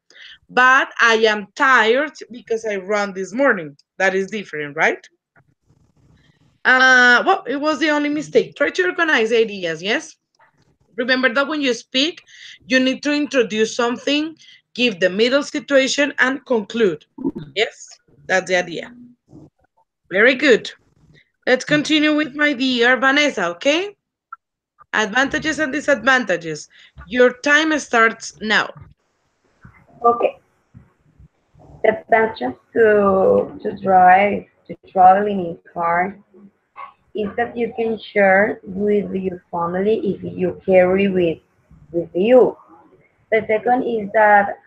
but I am tired because I run this morning. That is different, right? Well, it was the only mistake. Try to organize ideas, yes? Remember that when you speak, you need to introduce something, give the middle situation, and conclude. Yes? That's the idea. Very good. Let's continue with my dear Vanessa, okay? Advantages and disadvantages. Your time starts now. Okay, the advantage to drive to traveling in car is that you can share with your family if you carry with you. The second is that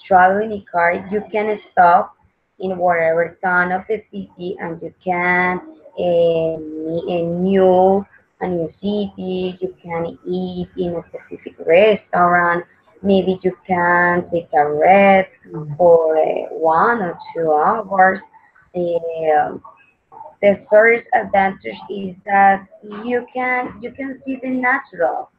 traveling in car, you can stop in whatever town of the city and you can meet a new city. You can eat in a specific restaurant. Maybe you can take a rest for 1 or 2 hours. Um, the first advantage is that you can see the natural.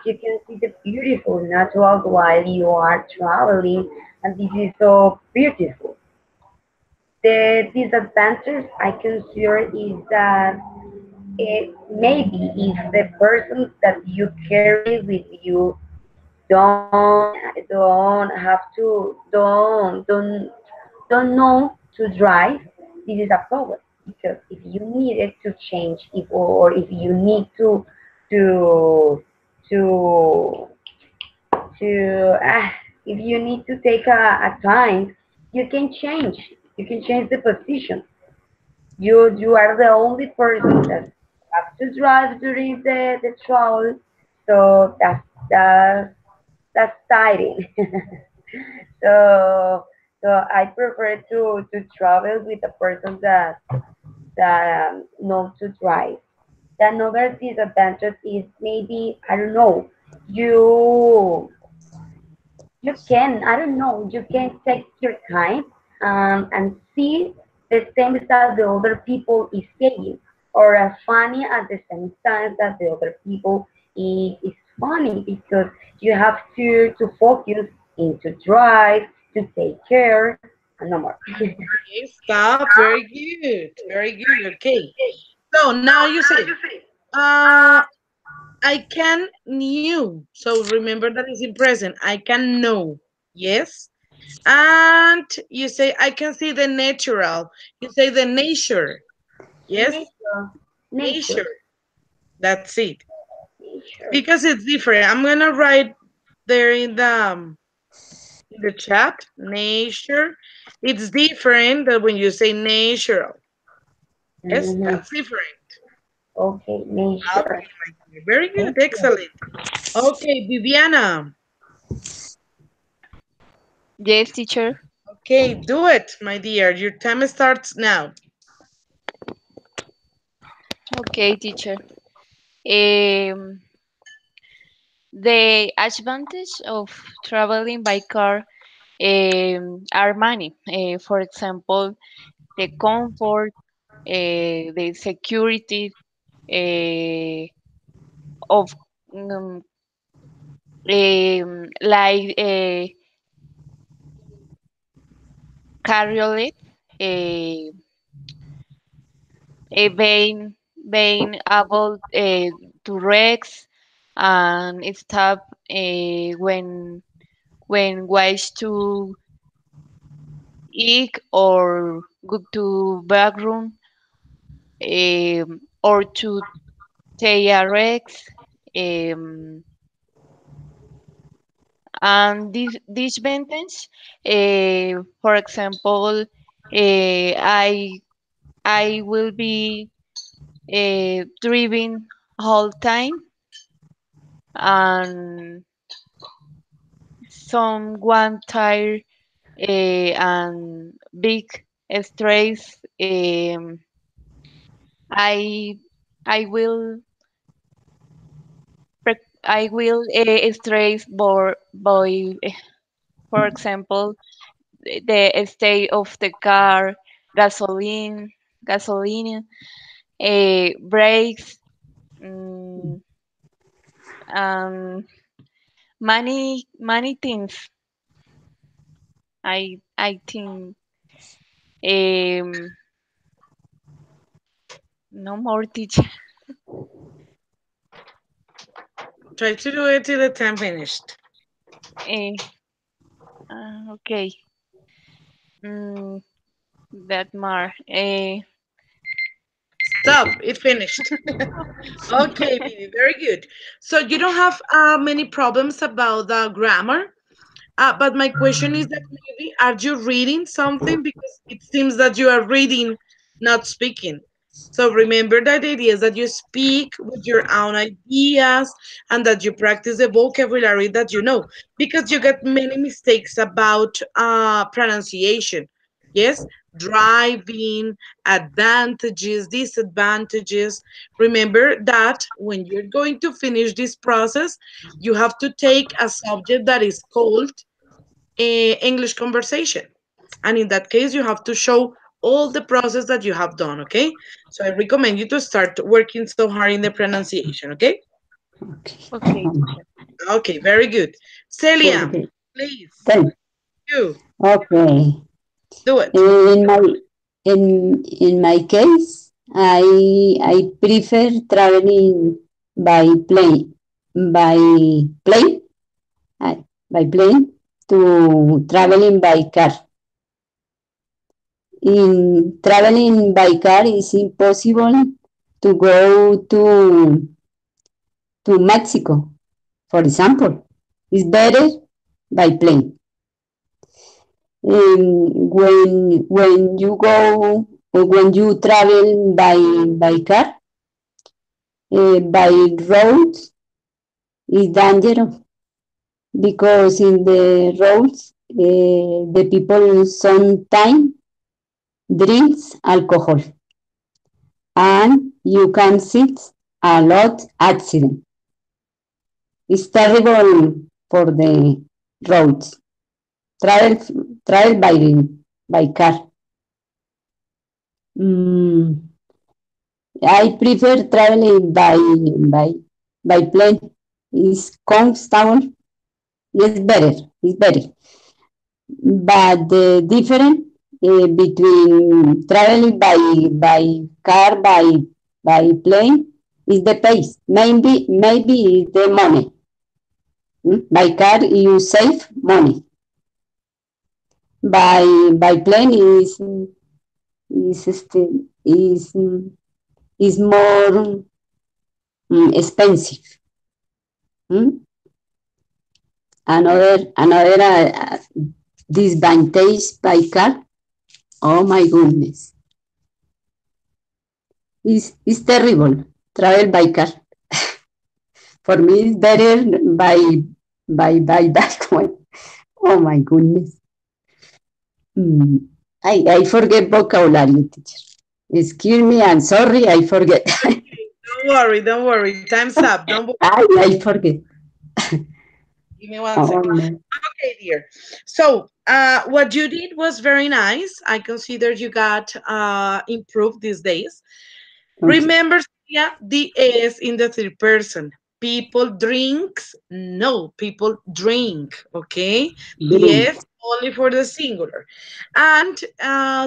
You can see the beautiful natural while you are traveling, and this is so beautiful. The disadvantage I consider is that maybe if the person that you carry with you don't have to don't know to drive, this is a problem because if you needed to change if or if you need to to to if you need to take a time, you can change the position. You are the only person that have to drive during the travel, so that's tiring. so so I prefer to travel with a person that knows to drive. Another disadvantage is maybe I don't know, you you can take your time and see the things that the other people is saying, or as funny at the same time that the other people is funny because you have to focus into drive to take care and no more. Okay, stop. Very good. Very good. Okay. So now you say, I can knew. So remember that is in present. I can know. Yes. And you say, I can see the natural. You say the nature. Yes. nature nature Nature. That's it. nature Because it's different. I'm gonna write there in the chat. Nature. It's different than when you say natural. Yes, hmm that's different. okay, nature. Okay, my dear. Very good. Thank you. Excellent. Okay, Viviana. Yes, teacher. Okay, do it, my dear. Your time starts now. Okay, teacher. Um, the advantage of traveling by car are many. For example, the comfort, the security uh, of um, like cabriolet, uh, being able to rest and stop when wise to eat or go to bathroom or to take a rest. Um, and this sentence, for example, I will be driving all time and someone tired and big stress. I I will I will stress for example, the state of the car, gasoline, brakes, mm, and many things. I think um, no more teacher. Try to do it till the time finished. Eh, okay, mm, that more. Stop. It finished. Okay, Vivi, very good. So you don't have many problems about the grammar. But my question is that maybe are you reading something? Because it seems that you are reading, not speaking. So remember that the idea is that you speak with your own ideas and that you practice the vocabulary that you know. Because you get many mistakes about pronunciation. Yes, driving, advantages, disadvantages. Remember that when you're going to finish this process, you have to take a subject that is called English conversation. And in that case, you have to show all the process that you have done, okay? So I recommend you to start working so hard in the pronunciation, okay? Okay. Okay, teacher. Okay, very good. Celia, Okay. please, Then, you okay. do it. In my in my case, I prefer traveling by plane by plane by plane to traveling by car. In traveling by car is impossible to go to Mexico, for example. It's better by plane. When you go or when you travel by car, by roads is dangerous because in the roads the people sometimes drinks alcohol and you can see a lot accident. It's terrible for the roads. Travel travel by car. Mm, I prefer traveling by plane. It's comfortable. It's better. It's better. But the difference between traveling by car by plane is the pace. Maybe the money. By car you save money. By plane is still is more expensive. Mm? Another disadvantage by car. Oh my goodness, it's terrible. Travel by car. For me, it's better by bike one. Oh my goodness. Mm. I forget vocabulary, teacher. Excuse me, I'm sorry, I forget. Don't worry, don't worry. Time's up. Don't worry. I forget. Give me one Oh second. no. Okay, dear. So, what you did was very nice. I consider you got improved these days. Okay. Remember, yeah, the S in the third person. People drinks. No, people drink. Okay, the Drink. S only for the singular. And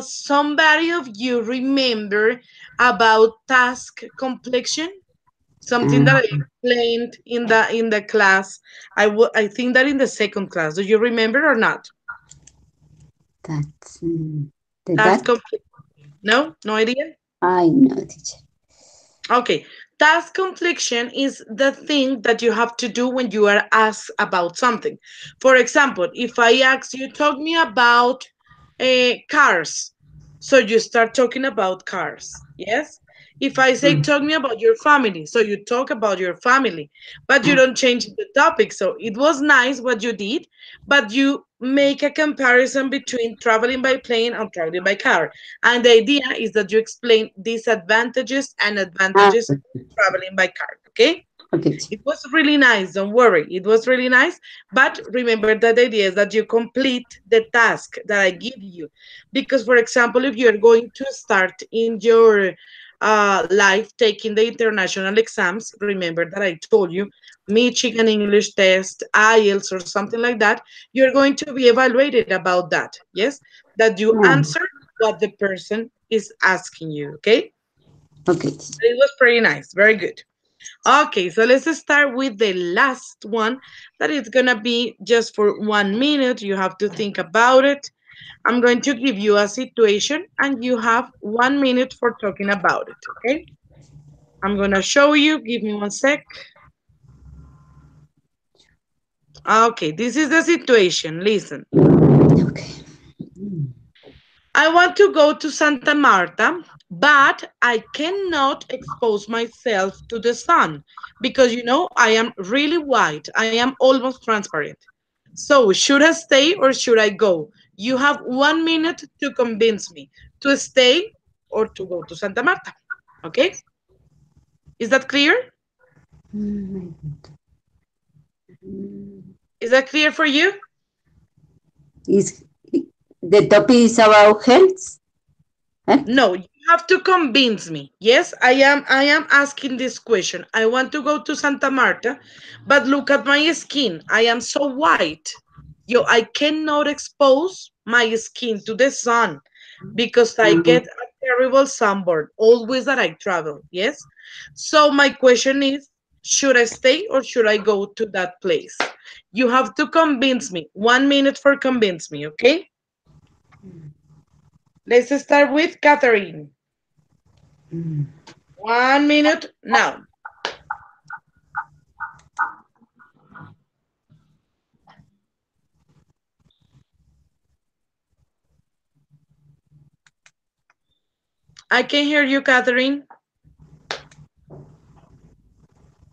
somebody of you remember about task completion? Something that I Ah, explained in the class. I think that in the second class. Do you remember or not? that's the Task that complete. No, no idea. I know, teacher. Okay, task completion is the thing that you have to do when you are asked about something. For example, if I ask you, talk me about cars. So you start talking about cars. Yes. If I say, Mm. talk me about your family. So you talk about your family, but you Ah, don't change the topic. So it was nice what you did, but you make a comparison between traveling by plane and traveling by car. And the idea is that you explain disadvantages and advantages of okay. traveling by car. Okay. Okay, teacher. It was really nice. Don't worry. It was really nice. But remember that the idea is that you complete the task that I give you. Because, for example, if you're going to start in your life taking the international exams, remember that I told you Michigan English test, IELTS, or something like that, you're going to be evaluated about that. Yes? That you Oh, answer what the person is asking you. Okay? okay, teacher. It was pretty nice. Very good. Okay, so let's start with the last one that is gonna be just for 1 minute. You have to think about it. I'm going to give you a situation and you have 1 minute for talking about it. Okay, I'm gonna show you. Give me one sec. Okay, this is the situation. Listen. Okay. Mm. I want to go to Santa Marta, but I cannot expose myself to the sun because I am really white. I am almost transparent. So, should I stay or should I go? You have 1 minute to convince me to stay or to go to Santa Marta. Okay? Is that clear? Mm, mm. Is that clear for you? Is the topic is about health? Eh? No, you have to convince me. Yes, I am asking this question. I want to go to Santa Marta, but look at my skin. I am so white. I cannot expose my skin to the sun because I Uh, get a terrible sunburn always that I travel. Yes. So my question is, should I stay or should I go to that place? You have to convince me. 1 minute for convince me, okay? Let's start with Catherine. mm. 1 minute now. I can hear you, Catherine.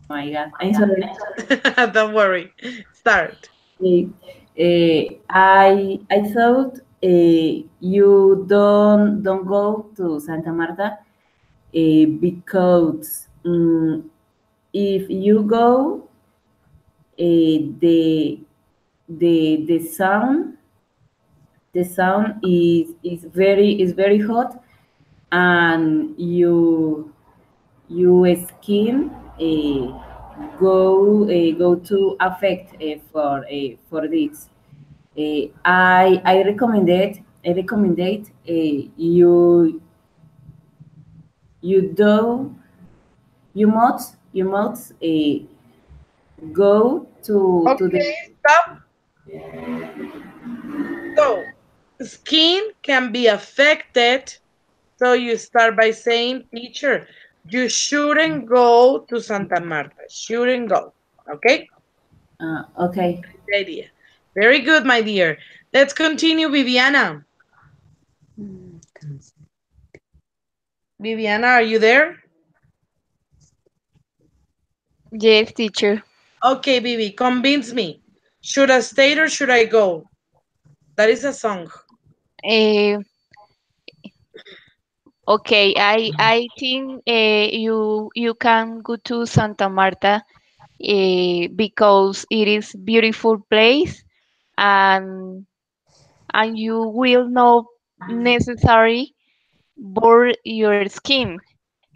Oh my God, I'm sorry. Don't worry. Start. I thought you don't go to Santa Marta because if you go, the sound is very hot, and your skin go to affect for this. I recommended you do you must go to the Okay, stop. So, skin can be affected. So, you start by saying, teacher, you shouldn't go to Santa Marta. Shouldn't go. Okay? okay. Good idea. Very good, my dear. Let's continue, Viviana. Mm, cancer. Viviana, are you there? Yes, teacher. Okay, Vivi, convince me. Should I stay or should I go? That is a song. Uh, okay, I think you can go to Santa Marta because it is beautiful place, and you will not necessarily burn your skin.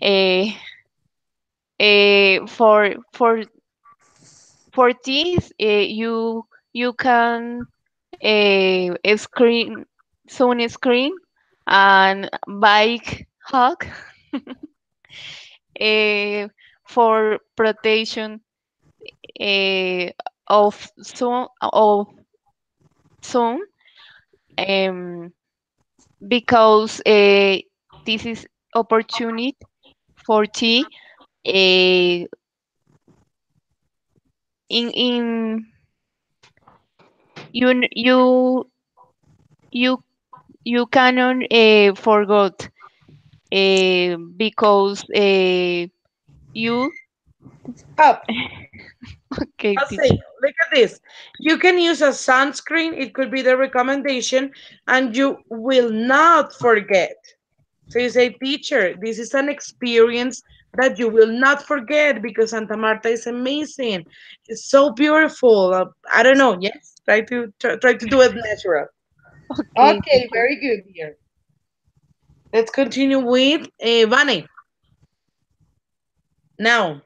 Uh, for this, you can screen sunscreen and bike hug uh, for protection uh, of sun um, because this is opportunity for tea in you you you cannot forget because you Up. okay I'll say, teacher. look at this. You can use a sunscreen. It could be the recommendation, and you will not forget. So you say, teacher, this is an experience that you will not forget because Santa Marta is amazing. It's so beautiful. I don't know. Yes, try to do it natural. Okay Okay, teacher. very good here. Let's continue with Vane. Now,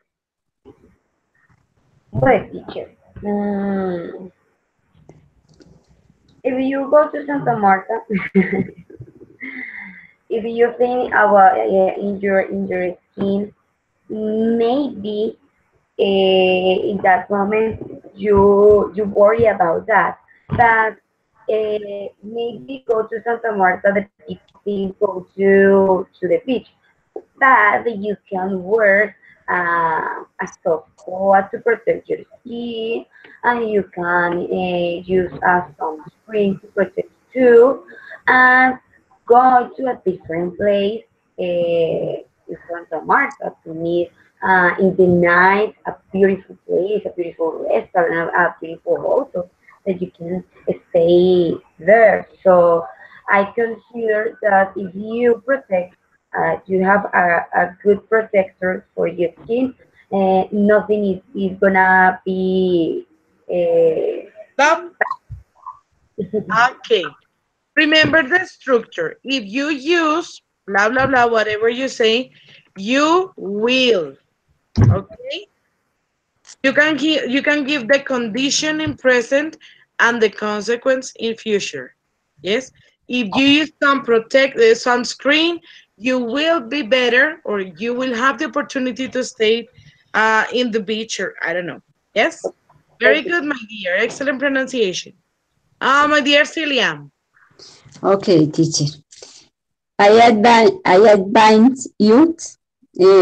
Well, teacher, mm, if you go to Santa Marta, if you think about in your skin, maybe in that moment you worry about that. But maybe go to Santa Marta, the people think go to the beach, but you can wear a soft coat to protect your skin, and you can use a sunscreen to protect too, and go to a different place in Santa Marta to meet in the night a beautiful place, a beautiful restaurant, a beautiful hotel that you can stay there. So I consider that if you protect you have a good protector for your skin. Nothing is gonna be uh, stop. Okay. Remember the structure. If you use blah, blah, blah, whatever you say, you will. Okay? You can give the condition in present and the consequence in future. Yes. If you use some protect the sunscreen, you will be better, or you will have the opportunity to stay in the beach, or I don't know. Yes. Very okay. good, my dear. Excellent pronunciation. My dear Celia. Okay, teacher. I advise you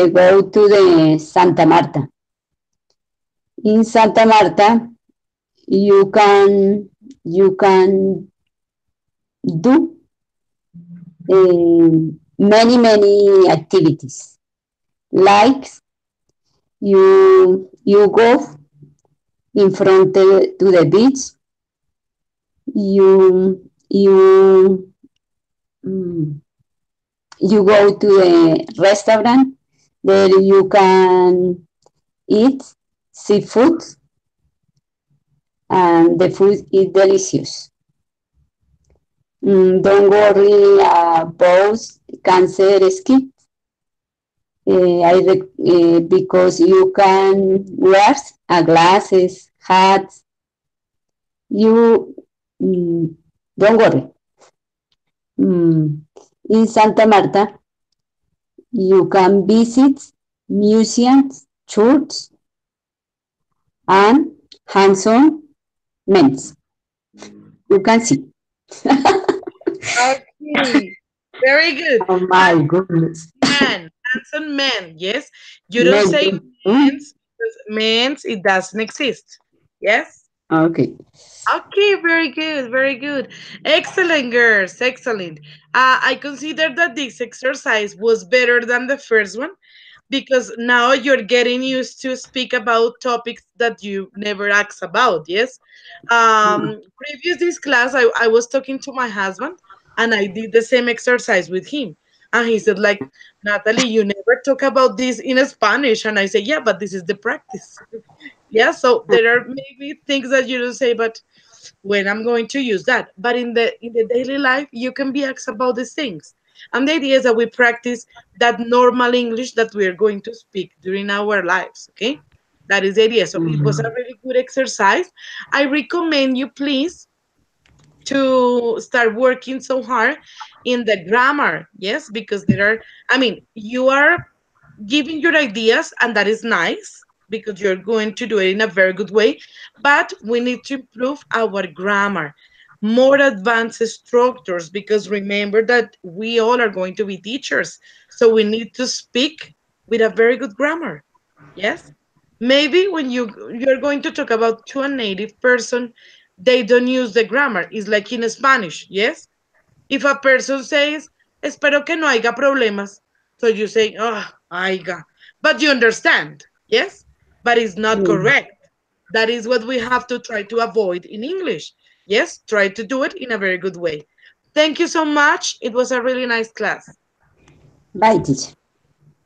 go to the Santa Marta. In Santa Marta, you can do many activities. Like you go in front to the beach. You mm, you go to a restaurant. There you can eat seafood, and the food is delicious. Don't worry about cancer skin. Because you can wear glasses, hats. You don't worry. Mm, in Santa Marta, you can visit museums, churches, and hands-on men's. You can see. Okay. Very good. Oh my goodness. Man, handsome man. Yes. You don't Men. say Mm, men's because men's it doesn't exist. Yes. okay. Okay, very good, very good. Excellent, girls, excellent. I consider that this exercise was better than the first one because now you're getting used to speak about topics that you never asked about. Yes. Previous this class, I was talking to my husband and I did the same exercise with him. And he said, like, Natalie, you never talk about this in Spanish. And I said, yeah, but this is the practice. Yeah, so there are maybe things that you don't say, but when I'm going to use that. But in the daily life, you can be asked about these things. And the idea is that we practice that normal English that we are going to speak during our lives. Okay, that is the idea. So it was a Mhm. really good exercise. I recommend you please to start working so hard in the grammar. Yes, because there are. I mean, you are giving your ideas, and that is nice because you're going to do it in a very good way. But we need to improve our grammar, more advanced structures, because remember that we all are going to be teachers. So we need to speak with a very good grammar. Yes. Maybe when you're going to talk about to a native person, they don't use the grammar. It's like in Spanish. Yes, if a person says, espero que no haya problemas, so you say, oh, haya. But you understand, yes? But it's not Mm. correct. That is what we have to try to avoid in English. Yes, try to do it in a very good way. Thank you so much. It was a really nice class. Bye, teacher.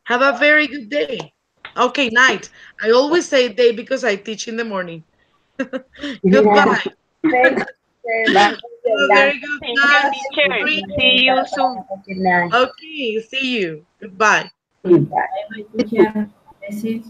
Have a very good day. Okay, night. I always say day because I teach in the morning. Goodbye. Thank you, sir. Bye. Thank you, Have a very Yolanda. good Thank you, night. teacher. See Dream. you soon. Good night. Okay, see you. Goodbye. Bye bye, teacher. This is